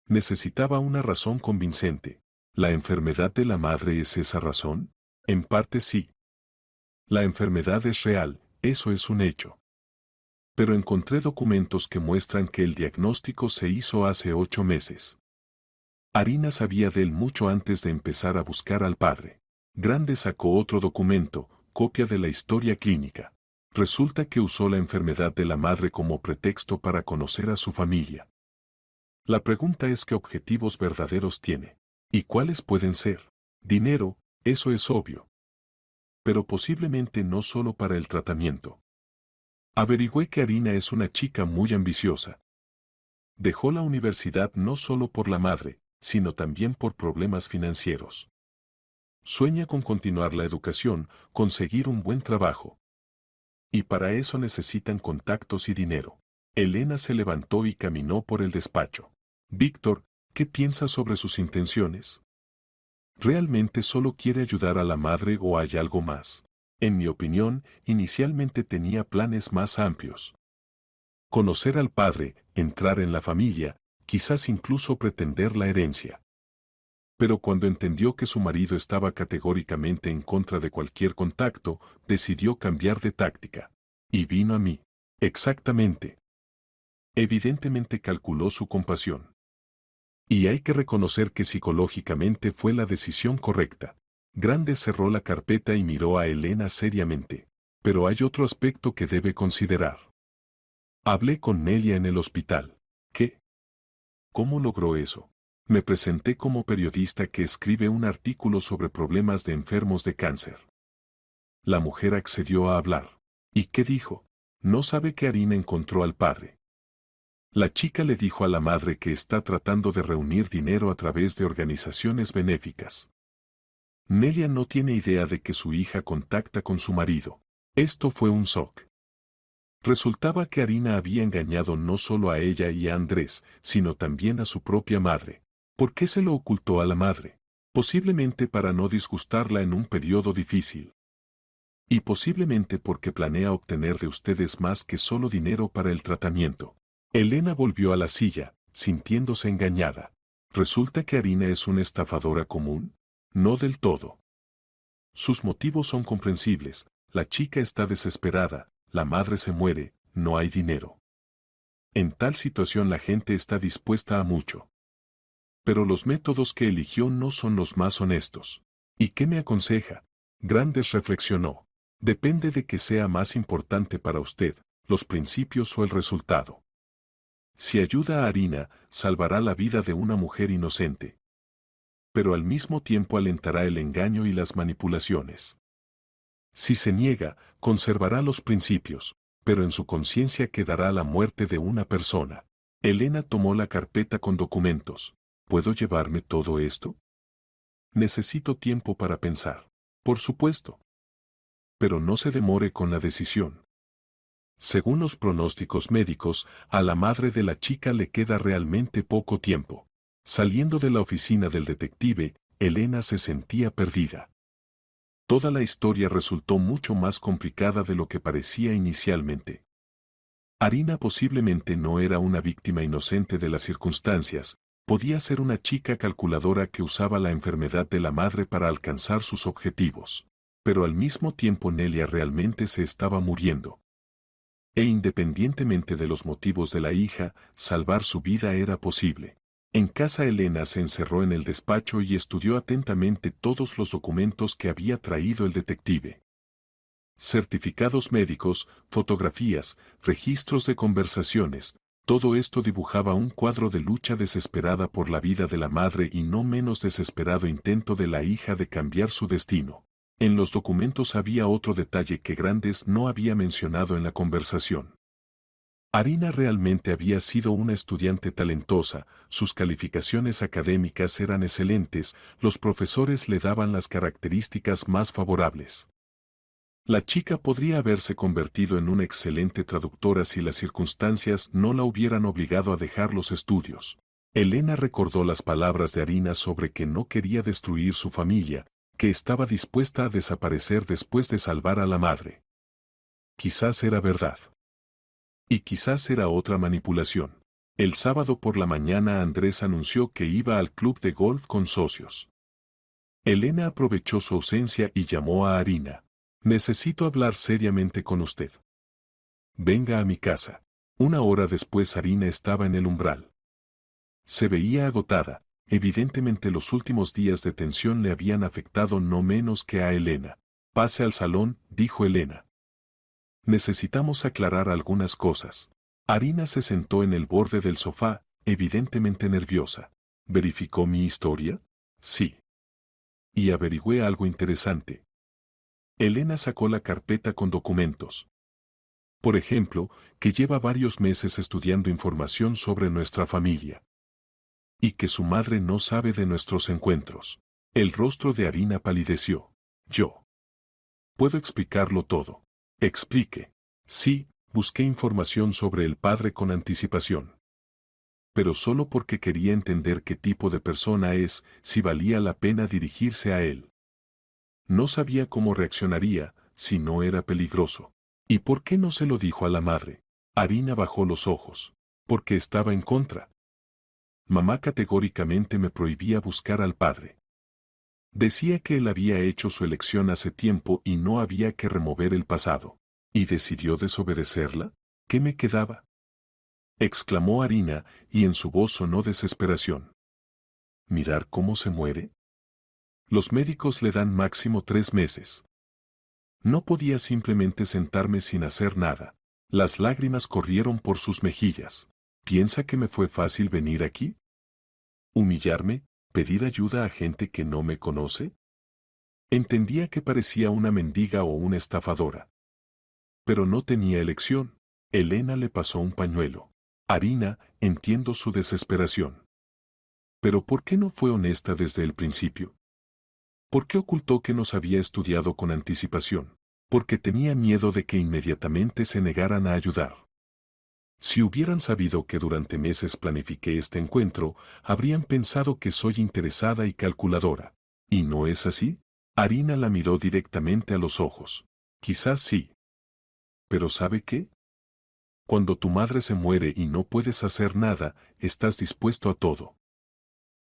Necesitaba una razón convincente. ¿La enfermedad de la madre es esa razón? En parte sí. La enfermedad es real, eso es un hecho. Pero encontré documentos que muestran que el diagnóstico se hizo hace 8 meses. Arina sabía de él mucho antes de empezar a buscar al padre. Grande sacó otro documento, copia de la historia clínica. Resulta que usó la enfermedad de la madre como pretexto para conocer a su familia. La pregunta es qué objetivos verdaderos tiene. ¿Y cuáles pueden ser? Dinero, eso es obvio. Pero posiblemente no solo para el tratamiento. Averigüé que Arina es una chica muy ambiciosa. Dejó la universidad no solo por la madre, sino también por problemas financieros. Sueña con continuar la educación, conseguir un buen trabajo. Y para eso necesitan contactos y dinero. Elena se levantó y caminó por el despacho. Víctor, ¿qué piensas sobre sus intenciones? ¿Realmente solo quiere ayudar a la madre o hay algo más? En mi opinión, inicialmente tenía planes más amplios. Conocer al padre, entrar en la familia, quizás incluso pretender la herencia. Pero cuando entendió que su marido estaba categóricamente en contra de cualquier contacto, decidió cambiar de táctica. Y vino a mí. Exactamente. Evidentemente calculó su compasión. Y hay que reconocer que psicológicamente fue la decisión correcta. Grande cerró la carpeta y miró a Elena seriamente. Pero hay otro aspecto que debe considerar. Hablé con Nelia en el hospital. ¿Qué? ¿Cómo logró eso? Me presenté como periodista que escribe un artículo sobre problemas de enfermos de cáncer. La mujer accedió a hablar. ¿Y qué dijo? No sabe que Arina encontró al padre. La chica le dijo a la madre que está tratando de reunir dinero a través de organizaciones benéficas. Nelia no tiene idea de que su hija contacta con su marido. Esto fue un shock. Resultaba que Arina había engañado no solo a ella y a Andrés, sino también a su propia madre. ¿Por qué se lo ocultó a la madre? Posiblemente para no disgustarla en un periodo difícil. Y posiblemente porque planea obtener de ustedes más que solo dinero para el tratamiento. Elena volvió a la silla, sintiéndose engañada. ¿Resulta que Arina es una estafadora común? No del todo. Sus motivos son comprensibles, la chica está desesperada, la madre se muere, no hay dinero. En tal situación la gente está dispuesta a mucho. Pero los métodos que eligió no son los más honestos. ¿Y qué me aconseja? Grandes reflexionó. Depende de que sea más importante para usted, los principios o el resultado. Si ayuda a Arina, salvará la vida de una mujer inocente. Pero al mismo tiempo alentará el engaño y las manipulaciones. Si se niega, conservará los principios, pero en su conciencia quedará la muerte de una persona. Elena tomó la carpeta con documentos. ¿Puedo llevarme todo esto? Necesito tiempo para pensar. Por supuesto. Pero no se demore con la decisión. Según los pronósticos médicos, a la madre de la chica le queda realmente poco tiempo. Saliendo de la oficina del detective, Elena se sentía perdida. Toda la historia resultó mucho más complicada de lo que parecía inicialmente. Arina posiblemente no era una víctima inocente de las circunstancias, podía ser una chica calculadora que usaba la enfermedad de la madre para alcanzar sus objetivos. Pero al mismo tiempo Nelia realmente se estaba muriendo. E independientemente de los motivos de la hija, salvar su vida era posible. En casa Elena se encerró en el despacho y estudió atentamente todos los documentos que había traído el detective. Certificados médicos, fotografías, registros de conversaciones, todo esto dibujaba un cuadro de lucha desesperada por la vida de la madre y no menos desesperado intento de la hija de cambiar su destino. En los documentos había otro detalle que Grandes no había mencionado en la conversación. Arina realmente había sido una estudiante talentosa, sus calificaciones académicas eran excelentes, los profesores le daban las características más favorables. La chica podría haberse convertido en una excelente traductora si las circunstancias no la hubieran obligado a dejar los estudios. Elena recordó las palabras de Arina sobre que no quería destruir su familia, que estaba dispuesta a desaparecer después de salvar a la madre. Quizás era verdad. Y quizás era otra manipulación. El sábado por la mañana Andrés anunció que iba al club de golf con socios. Elena aprovechó su ausencia y llamó a Arina. Necesito hablar seriamente con usted. Venga a mi casa. Una hora después Arina estaba en el umbral. Se veía agotada, evidentemente los últimos días de tensión le habían afectado no menos que a Elena. Pase al salón, dijo Elena. Necesitamos aclarar algunas cosas. Arina se sentó en el borde del sofá, evidentemente nerviosa. ¿Verificó mi historia? Sí. Y averigüé algo interesante. Elena sacó la carpeta con documentos. Por ejemplo, que lleva varios meses estudiando información sobre nuestra familia. Y que su madre no sabe de nuestros encuentros. El rostro de Arina palideció. Yo. Puedo explicarlo todo. Explique. Sí, busqué información sobre el padre con anticipación. Pero solo porque quería entender qué tipo de persona es, si valía la pena dirigirse a él. No sabía cómo reaccionaría, si no era peligroso. ¿Y por qué no se lo dijo a la madre? Arina bajó los ojos. Porque estaba en contra. Mamá categóricamente me prohibía buscar al padre. Decía que él había hecho su elección hace tiempo y no había que remover el pasado. ¿Y decidió desobedecerla? ¿Qué me quedaba? Exclamó Arina, y en su voz sonó desesperación. ¿Mirar cómo se muere? Los médicos le dan máximo 3 meses. No podía simplemente sentarme sin hacer nada. Las lágrimas corrieron por sus mejillas. ¿Piensa que me fue fácil venir aquí? ¿Humillarme? ¿Pedir ayuda a gente que no me conoce? Entendía que parecía una mendiga o una estafadora. Pero no tenía elección. Elena le pasó un pañuelo. Arina, entiendo su desesperación. Pero ¿por qué no fue honesta desde el principio? ¿Por qué ocultó que nos había estudiado con anticipación? Porque tenía miedo de que inmediatamente se negaran a ayudar. Si hubieran sabido que durante meses planifiqué este encuentro, habrían pensado que soy interesada y calculadora. ¿Y no es así? Arina la miró directamente a los ojos. Quizás sí. ¿Pero sabe qué? Cuando tu madre se muere y no puedes hacer nada, estás dispuesto a todo.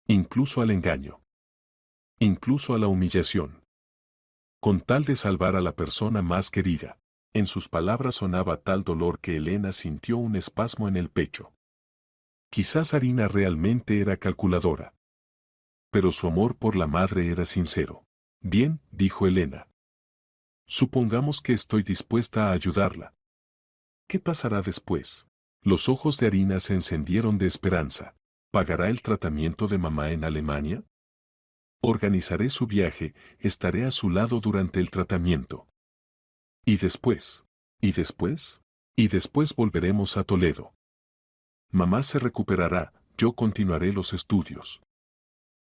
Incluso al engaño. Incluso a la humillación. Con tal de salvar a la persona más querida. En sus palabras sonaba tal dolor que Elena sintió un espasmo en el pecho. Quizás Arina realmente era calculadora. Pero su amor por la madre era sincero. Bien, dijo Elena. Supongamos que estoy dispuesta a ayudarla. ¿Qué pasará después? Los ojos de Arina se encendieron de esperanza. ¿Pagará el tratamiento de mamá en Alemania? Organizaré su viaje, estaré a su lado durante el tratamiento. ¿Y después? ¿Y después? Y después volveremos a Toledo. Mamá se recuperará, yo continuaré los estudios.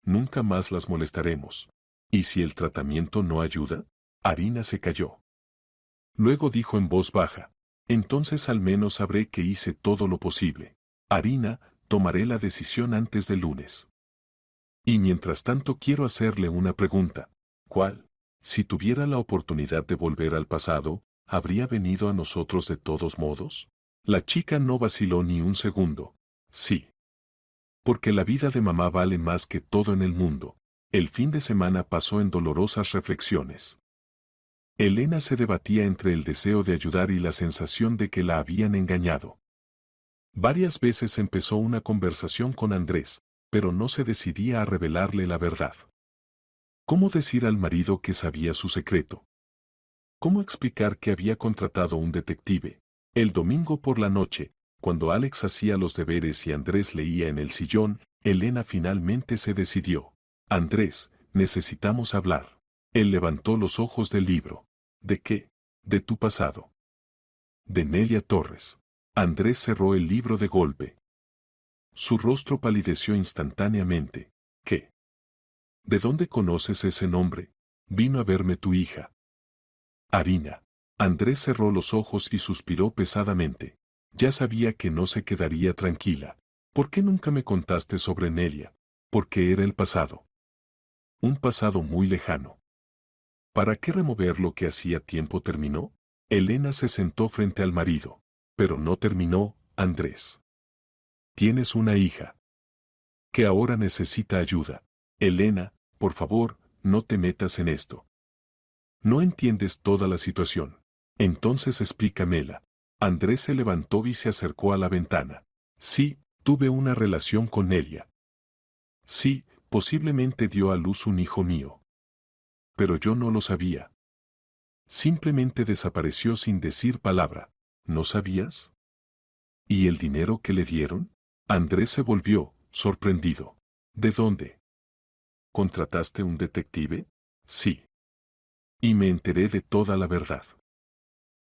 Nunca más las molestaremos. ¿Y si el tratamiento no ayuda? Arina se calló. Luego dijo en voz baja. Entonces al menos sabré que hice todo lo posible. Arina, tomaré la decisión antes del lunes. Y mientras tanto quiero hacerle una pregunta. ¿Cuál? Si tuviera la oportunidad de volver al pasado, ¿habría venido a nosotros de todos modos? La chica no vaciló ni un segundo. Sí. Porque la vida de mamá vale más que todo en el mundo. El fin de semana pasó en dolorosas reflexiones. Elena se debatía entre el deseo de ayudar y la sensación de que la habían engañado. Varias veces empezó una conversación con Andrés, pero no se decidía a revelarle la verdad. ¿Cómo decir al marido que sabía su secreto? ¿Cómo explicar que había contratado un detective? El domingo por la noche, cuando Alex hacía los deberes y Andrés leía en el sillón, Elena finalmente se decidió. Andrés, necesitamos hablar. Él levantó los ojos del libro. ¿De qué? De tu pasado. De Nelia Torres. Andrés cerró el libro de golpe. Su rostro palideció instantáneamente. ¿Qué? ¿De dónde conoces ese nombre? Vino a verme tu hija. Arina. Andrés cerró los ojos y suspiró pesadamente. Ya sabía que no se quedaría tranquila. ¿Por qué nunca me contaste sobre Nelia? Porque era el pasado. Un pasado muy lejano. ¿Para qué remover lo que hacía tiempo terminó? Elena se sentó frente al marido. Pero no terminó, Andrés. Tienes una hija. Que ahora necesita ayuda. Elena, por favor, no te metas en esto. No entiendes toda la situación. Entonces explícamela. Andrés se levantó y se acercó a la ventana. Sí, tuve una relación con Nelia. Sí, posiblemente dio a luz un hijo mío. Pero yo no lo sabía. Simplemente desapareció sin decir palabra. ¿No sabías? ¿Y el dinero que le dieron? Andrés se volvió, sorprendido. ¿De dónde? ¿Contrataste un detective? Sí. Y me enteré de toda la verdad.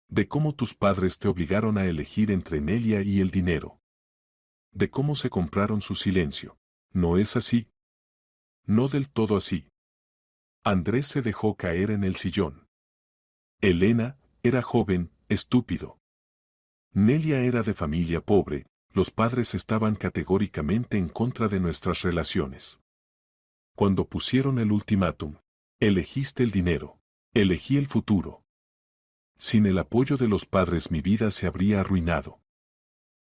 De cómo tus padres te obligaron a elegir entre Nelia y el dinero. De cómo se compraron su silencio. ¿No es así? No del todo así. Andrés se dejó caer en el sillón. Elena era joven, estúpido. Nelia era de familia pobre, los padres estaban categóricamente en contra de nuestras relaciones. Cuando pusieron el ultimátum, elegiste el dinero, elegí el futuro. Sin el apoyo de los padres mi vida se habría arruinado.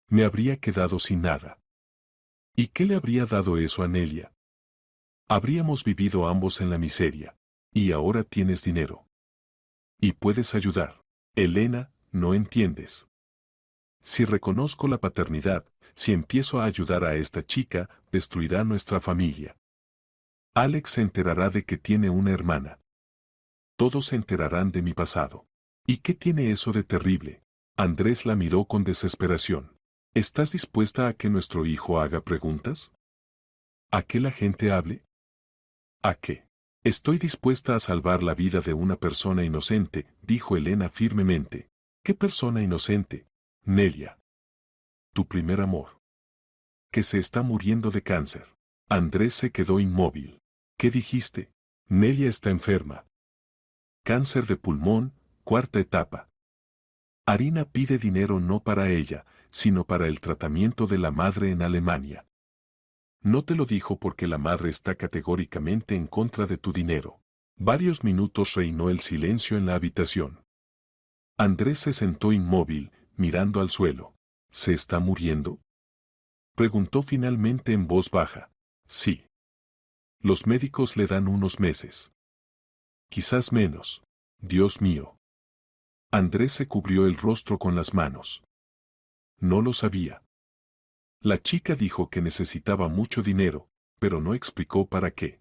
Me habría quedado sin nada. ¿Y qué le habría dado eso a Nelia? Habríamos vivido ambos en la miseria. Y ahora tienes dinero. Y puedes ayudar. Elena, no entiendes. Si reconozco la paternidad, si empiezo a ayudar a esta chica, destruirá nuestra familia. Alex se enterará de que tiene una hermana. Todos se enterarán de mi pasado. ¿Y qué tiene eso de terrible? Andrés la miró con desesperación. ¿Estás dispuesta a que nuestro hijo haga preguntas? ¿A que la gente hable? ¿A qué? Estoy dispuesta a salvar la vida de una persona inocente, dijo Elena firmemente. ¿Qué persona inocente? Nelia. Tu primer amor. Que se está muriendo de cáncer. Andrés se quedó inmóvil. ¿Qué dijiste? Nelia está enferma. Cáncer de pulmón, cuarta etapa. Arina pide dinero no para ella, sino para el tratamiento de la madre en Alemania. No te lo dijo porque la madre está categóricamente en contra de tu dinero. Varios minutos reinó el silencio en la habitación. Andrés se sentó inmóvil, mirando al suelo. ¿Se está muriendo? Preguntó finalmente en voz baja. Sí. Los médicos le dan unos meses. Quizás menos. Dios mío. Andrés se cubrió el rostro con las manos. No lo sabía. La chica dijo que necesitaba mucho dinero, pero no explicó para qué.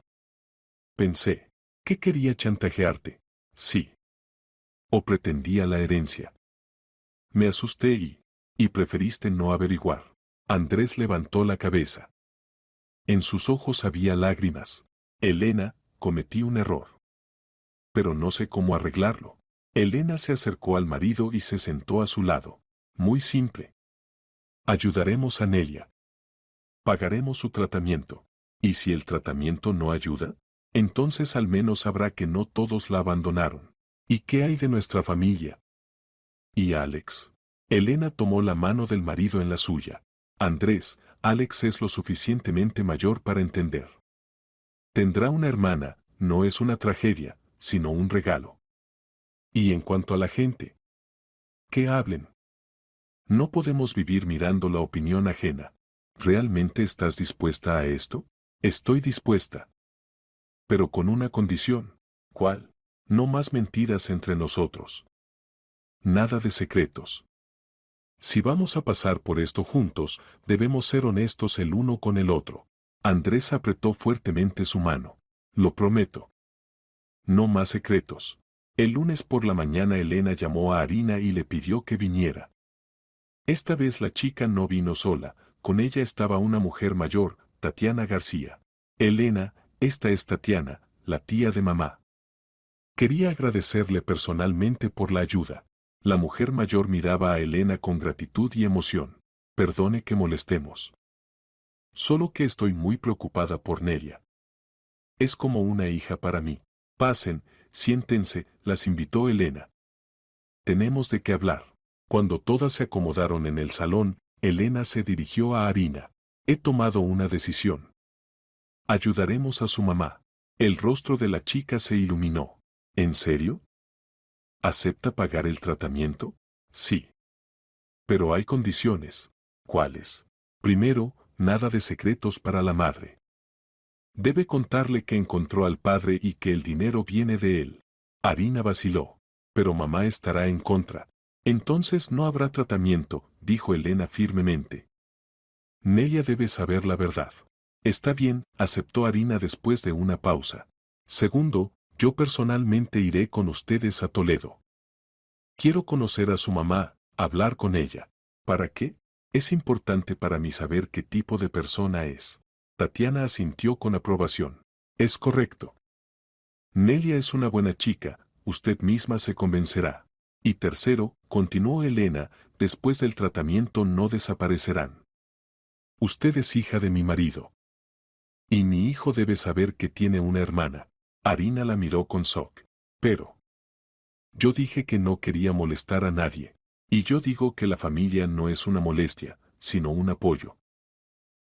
Pensé, ¿qué quería chantajearte? Sí. ¿O pretendía la herencia? Me asusté y preferiste no averiguar. Andrés levantó la cabeza. En sus ojos había lágrimas. Elena, cometí un error. Pero no sé cómo arreglarlo. Elena se acercó al marido y se sentó a su lado. Muy simple. Ayudaremos a Nelia. Pagaremos su tratamiento. ¿Y si el tratamiento no ayuda? Entonces al menos sabrá que no todos la abandonaron. ¿Y qué hay de nuestra familia? ¿Y Alex? Elena tomó la mano del marido en la suya. Andrés, Alex es lo suficientemente mayor para entender. Tendrá una hermana, no es una tragedia, sino un regalo. Y en cuanto a la gente, que hablen. No podemos vivir mirando la opinión ajena. ¿Realmente estás dispuesta a esto? Estoy dispuesta. Pero con una condición. ¿Cuál? No más mentiras entre nosotros. Nada de secretos. Si vamos a pasar por esto juntos, debemos ser honestos el uno con el otro. Andrés apretó fuertemente su mano. Lo prometo. No más secretos. El lunes por la mañana Elena llamó a Arina y le pidió que viniera. Esta vez la chica no vino sola, con ella estaba una mujer mayor, Tatiana García. Elena, esta es Tatiana, la tía de mamá. Quería agradecerle personalmente por la ayuda. La mujer mayor miraba a Elena con gratitud y emoción. Perdone que molestemos. Solo que estoy muy preocupada por Nelia. Es como una hija para mí. Pasen, siéntense, las invitó Elena. Tenemos de qué hablar. Cuando todas se acomodaron en el salón, Elena se dirigió a Arina. He tomado una decisión. Ayudaremos a su mamá. El rostro de la chica se iluminó. ¿En serio? ¿Acepta pagar el tratamiento? Sí. Pero hay condiciones. ¿Cuáles? Primero, nada de secretos para la madre. Debe contarle que encontró al padre y que el dinero viene de él. Arina vaciló. Pero mamá estará en contra. Entonces no habrá tratamiento, dijo Elena firmemente. Nelia debe saber la verdad. Está bien, aceptó Arina después de una pausa. Segundo, yo personalmente iré con ustedes a Toledo. Quiero conocer a su mamá, hablar con ella. ¿Para qué? Es importante para mí saber qué tipo de persona es. Tatiana asintió con aprobación. Es correcto. Nelia es una buena chica, usted misma se convencerá. Y tercero, continuó Elena, después del tratamiento no desaparecerán. Usted es hija de mi marido. Y mi hijo debe saber que tiene una hermana. Arina la miró con shock. Pero yo dije que no quería molestar a nadie. Y yo digo que la familia no es una molestia, sino un apoyo.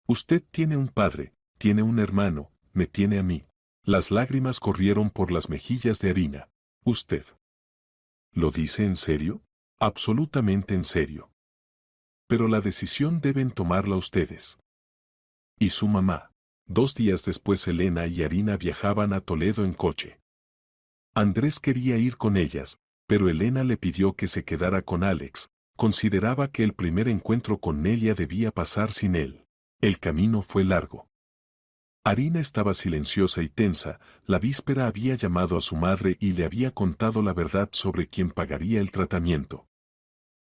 Usted tiene un padre, tiene un hermano, me tiene a mí. Las lágrimas corrieron por las mejillas de Arina. ¿Usted lo dice en serio? Absolutamente en serio. Pero la decisión deben tomarla ustedes. Y su mamá. 2 días después Elena y Arina viajaban a Toledo en coche. Andrés quería ir con ellas, pero Elena le pidió que se quedara con Alex. Consideraba que el primer encuentro con Nelia debía pasar sin él. El camino fue largo. Arina estaba silenciosa y tensa. La víspera había llamado a su madre y le había contado la verdad sobre quién pagaría el tratamiento.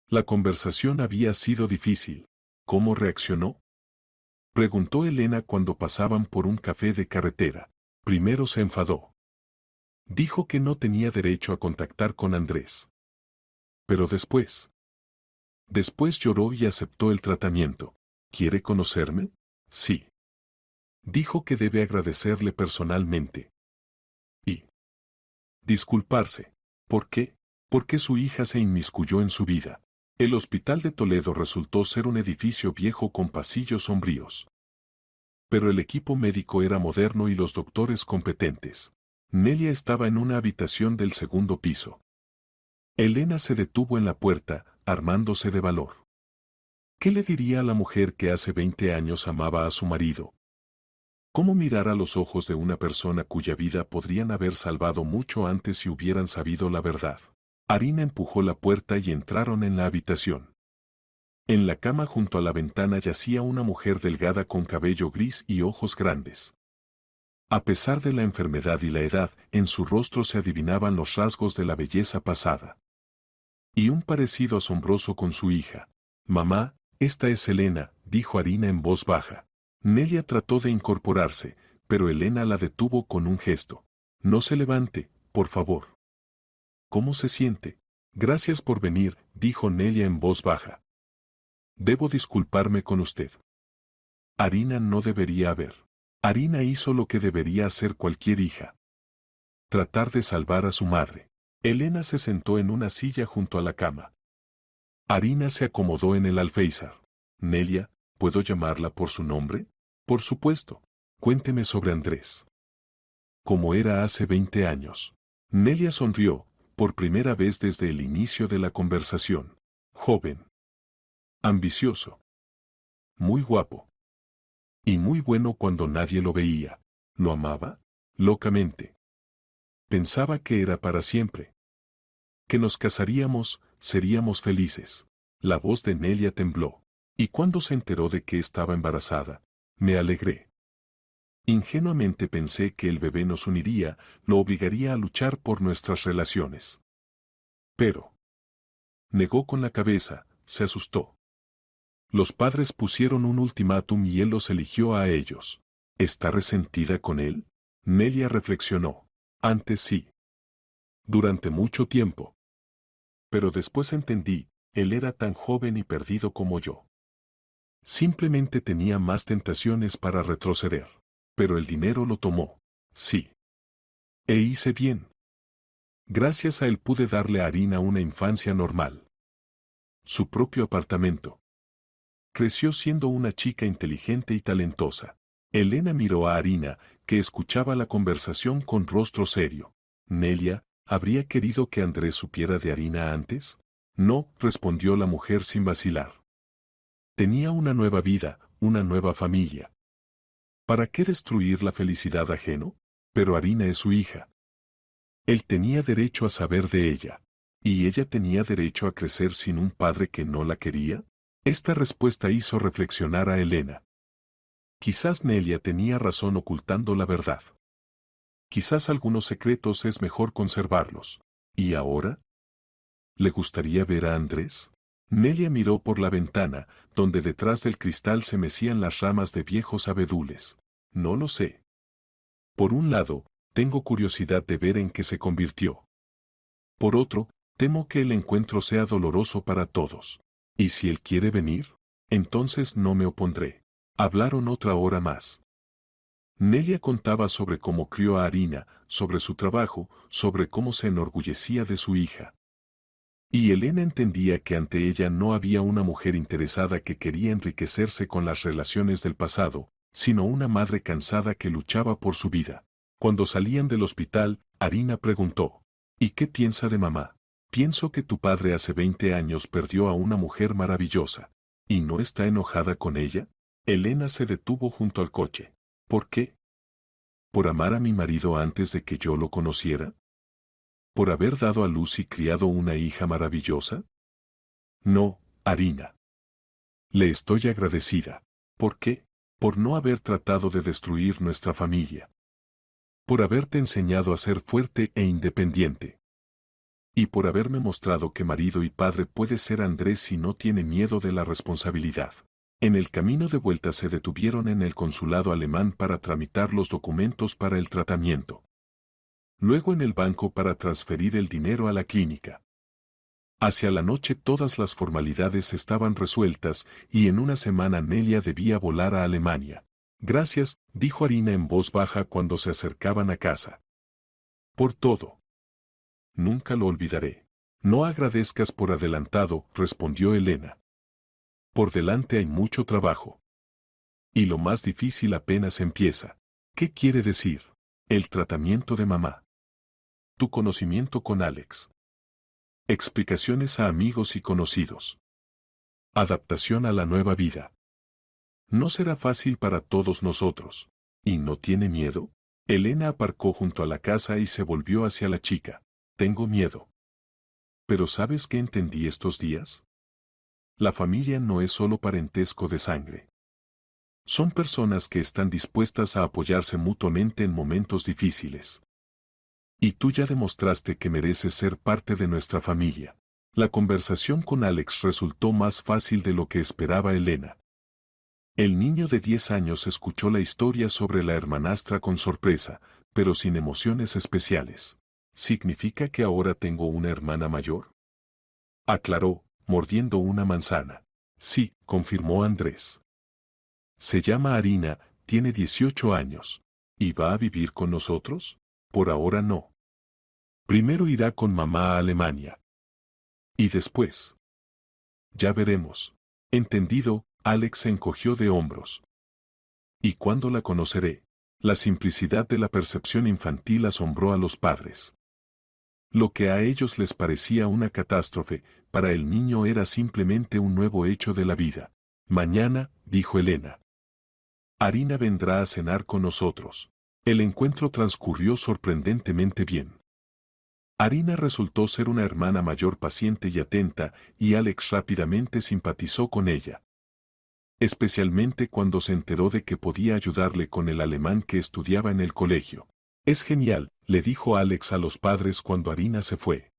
La conversación había sido difícil. ¿Cómo reaccionó? Preguntó Elena cuando pasaban por un café de carretera. Primero se enfadó. Dijo que no tenía derecho a contactar con Andrés. Pero después lloró y aceptó el tratamiento. ¿Quiere conocerme? Sí. Dijo que debe agradecerle personalmente. Y disculparse. ¿Por qué? Porque su hija se inmiscuyó en su vida. El hospital de Toledo resultó ser un edificio viejo con pasillos sombríos. Pero el equipo médico era moderno y los doctores competentes. Nelia estaba en una habitación del segundo piso. Elena se detuvo en la puerta, armándose de valor. ¿Qué le diría a la mujer que hace 20 años amaba a su marido? ¿Cómo mirar a los ojos de una persona cuya vida podrían haber salvado mucho antes si hubieran sabido la verdad? Arina empujó la puerta y entraron en la habitación. En la cama junto a la ventana yacía una mujer delgada con cabello gris y ojos grandes. A pesar de la enfermedad y la edad, en su rostro se adivinaban los rasgos de la belleza pasada. Y un parecido asombroso con su hija. Mamá, esta es Elena, dijo Arina en voz baja. Nelia trató de incorporarse, pero Elena la detuvo con un gesto. No se levante, por favor. ¿Cómo se siente? Gracias por venir, dijo Nelia en voz baja. Debo disculparme con usted. Arina no debería haber. Arina hizo lo que debería hacer cualquier hija. Tratar de salvar a su madre. Elena se sentó en una silla junto a la cama. Arina se acomodó en el alféizar. Nelia, ¿puedo llamarla por su nombre? Por supuesto. Cuénteme sobre Andrés. Como era hace 20 años. Nelia sonrió, por primera vez desde el inicio de la conversación. Joven. Ambicioso. Muy guapo. Y muy bueno cuando nadie lo veía. ¿Lo amaba? Locamente. Pensaba que era para siempre. Que nos casaríamos, seríamos felices. La voz de Nelia tembló. Y cuando se enteró de que estaba embarazada, me alegré. Ingenuamente pensé que el bebé nos uniría, lo obligaría a luchar por nuestras relaciones. Pero negó con la cabeza, se asustó. Los padres pusieron un ultimátum y él los eligió a ellos. ¿Está resentida con él? Nelia reflexionó. Antes sí. Durante mucho tiempo. Pero después entendí, él era tan joven y perdido como yo. Simplemente tenía más tentaciones para retroceder. Pero el dinero lo tomó. Sí. E hice bien. Gracias a él pude darle a Arina una infancia normal. Su propio apartamento. Creció siendo una chica inteligente y talentosa. Elena miró a Arina, que escuchaba la conversación con rostro serio. Nelia, ¿habría querido que Andrés supiera de Arina antes? No, respondió la mujer sin vacilar. Tenía una nueva vida, una nueva familia. ¿Para qué destruir la felicidad ajeno? Pero Arina es su hija. Él tenía derecho a saber de ella. ¿Y ella tenía derecho a crecer sin un padre que no la quería? Esta respuesta hizo reflexionar a Elena. Quizás Nelia tenía razón ocultando la verdad. Quizás algunos secretos es mejor conservarlos. ¿Y ahora? ¿Le gustaría ver a Andrés? Nelia miró por la ventana, donde detrás del cristal se mecían las ramas de viejos abedules. No lo sé. Por un lado, tengo curiosidad de ver en qué se convirtió. Por otro, temo que el encuentro sea doloroso para todos. ¿Y si él quiere venir? Entonces no me opondré. Hablaron otra hora más. Nelia contaba sobre cómo crió a Arina, sobre su trabajo, sobre cómo se enorgullecía de su hija. Y Elena entendía que ante ella no había una mujer interesada que quería enriquecerse con las relaciones del pasado, sino una madre cansada que luchaba por su vida. Cuando salían del hospital, Arina preguntó, ¿y qué piensa de mamá? Pienso que tu padre hace 20 años perdió a una mujer maravillosa. ¿Y no está enojada con ella? Elena se detuvo junto al coche. ¿Por qué? ¿Por amar a mi marido antes de que yo lo conociera? ¿Por haber dado a luz y criado una hija maravillosa? No, Arina. Le estoy agradecida. ¿Por qué? Por no haber tratado de destruir nuestra familia. Por haberte enseñado a ser fuerte e independiente. Y por haberme mostrado que marido y padre puede ser Andrés si no tiene miedo de la responsabilidad. En el camino de vuelta se detuvieron en el consulado alemán para tramitar los documentos para el tratamiento. Luego en el banco para transferir el dinero a la clínica. Hacia la noche todas las formalidades estaban resueltas y en una semana Nelia debía volar a Alemania. Gracias, dijo Arina en voz baja cuando se acercaban a casa. Por todo. Nunca lo olvidaré. No agradezcas por adelantado, respondió Elena. Por delante hay mucho trabajo. Y lo más difícil apenas empieza. ¿Qué quiere decir? El tratamiento de mamá. Tu conocimiento con Alex. Explicaciones a amigos y conocidos. Adaptación a la nueva vida. No será fácil para todos nosotros. ¿Y no tiene miedo? Elena aparcó junto a la casa y se volvió hacia la chica. Tengo miedo. ¿Pero sabes qué entendí estos días? La familia no es solo parentesco de sangre. Son personas que están dispuestas a apoyarse mutuamente en momentos difíciles. Y tú ya demostraste que mereces ser parte de nuestra familia. La conversación con Alex resultó más fácil de lo que esperaba Elena. El niño de 10 años escuchó la historia sobre la hermanastra con sorpresa, pero sin emociones especiales. ¿Significa que ahora tengo una hermana mayor? Aclaró, mordiendo una manzana. Sí, confirmó Andrés. Se llama Arina, tiene 18 años. ¿Y va a vivir con nosotros? Por ahora no. Primero irá con mamá a Alemania. ¿Y después? Ya veremos. Entendido, Alex se encogió de hombros. ¿Y cuándo la conoceré? La simplicidad de la percepción infantil asombró a los padres. Lo que a ellos les parecía una catástrofe, para el niño era simplemente un nuevo hecho de la vida. Mañana, dijo Elena. Arina vendrá a cenar con nosotros. El encuentro transcurrió sorprendentemente bien. Arina resultó ser una hermana mayor paciente y atenta, y Alex rápidamente simpatizó con ella. Especialmente cuando se enteró de que podía ayudarle con el alemán que estudiaba en el colegio. Es genial, le dijo Alex a los padres cuando Arina se fue.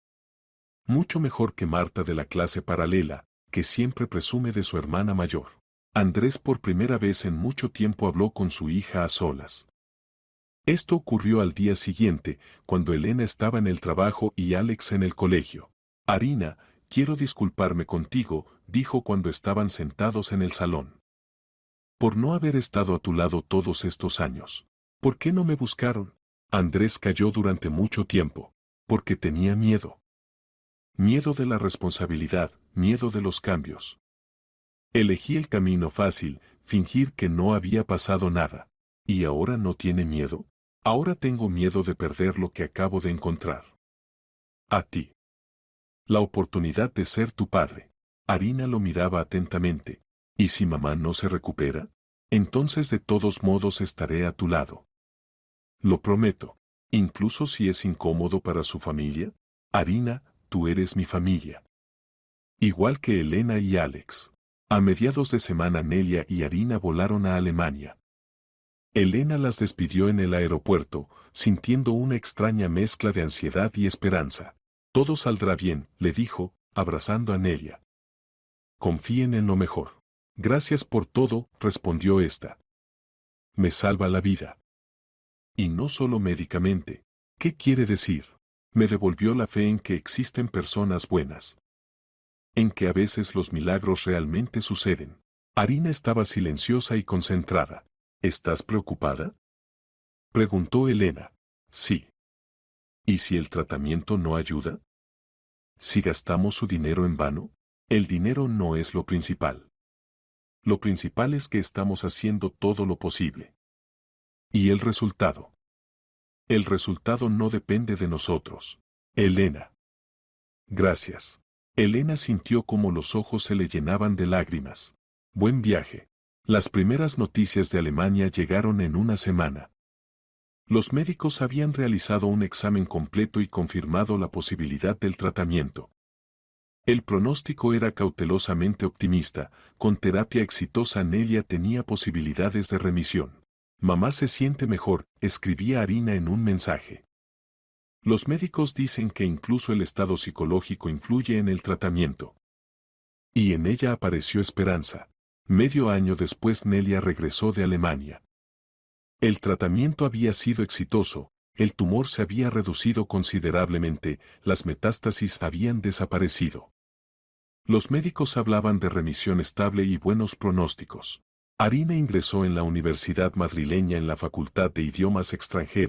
Mucho mejor que Marta de la clase paralela, que siempre presume de su hermana mayor. Andrés por primera vez en mucho tiempo habló con su hija a solas. Esto ocurrió al día siguiente, cuando Elena estaba en el trabajo y Alex en el colegio. Arina, quiero disculparme contigo, dijo cuando estaban sentados en el salón. Por no haber estado a tu lado todos estos años. ¿Por qué no me buscaron? Andrés calló durante mucho tiempo. Porque tenía miedo. Miedo de la responsabilidad, miedo de los cambios. Elegí el camino fácil, fingir que no había pasado nada. ¿Y ahora no tiene miedo? Ahora tengo miedo de perder lo que acabo de encontrar. A ti. La oportunidad de ser tu padre. Arina lo miraba atentamente. ¿Y si mamá no se recupera? Entonces de todos modos estaré a tu lado. Lo prometo. Incluso si es incómodo para su familia. Arina, tú eres mi familia. Igual que Elena y Alex. A mediados de semana Nelia y Arina volaron a Alemania. Elena las despidió en el aeropuerto, sintiendo una extraña mezcla de ansiedad y esperanza. Todo saldrá bien, le dijo, abrazando a Nelia. Confíen en lo mejor. Gracias por todo, respondió esta. Me salva la vida. Y no solo médicamente. ¿Qué quiere decir? Me devolvió la fe en que existen personas buenas. En que a veces los milagros realmente suceden. Arina estaba silenciosa y concentrada. ¿Estás preocupada? Preguntó Elena. Sí. ¿Y si el tratamiento no ayuda? ¿Si gastamos su dinero en vano? El dinero no es lo principal. Lo principal es que estamos haciendo todo lo posible. ¿Y el resultado? El resultado no depende de nosotros. Elena. Gracias. Elena sintió como los ojos se le llenaban de lágrimas. Buen viaje. Las primeras noticias de Alemania llegaron en una semana. Los médicos habían realizado un examen completo y confirmado la posibilidad del tratamiento. El pronóstico era cautelosamente optimista, con terapia exitosa Nelia tenía posibilidades de remisión. Mamá se siente mejor, escribía Arina en un mensaje. Los médicos dicen que incluso el estado psicológico influye en el tratamiento. Y en ella apareció esperanza. Medio año después Nelia regresó de Alemania. El tratamiento había sido exitoso, el tumor se había reducido considerablemente, las metástasis habían desaparecido. Los médicos hablaban de remisión estable y buenos pronósticos. Arina ingresó en la Universidad Madrileña en la Facultad de Idiomas Extranjeros.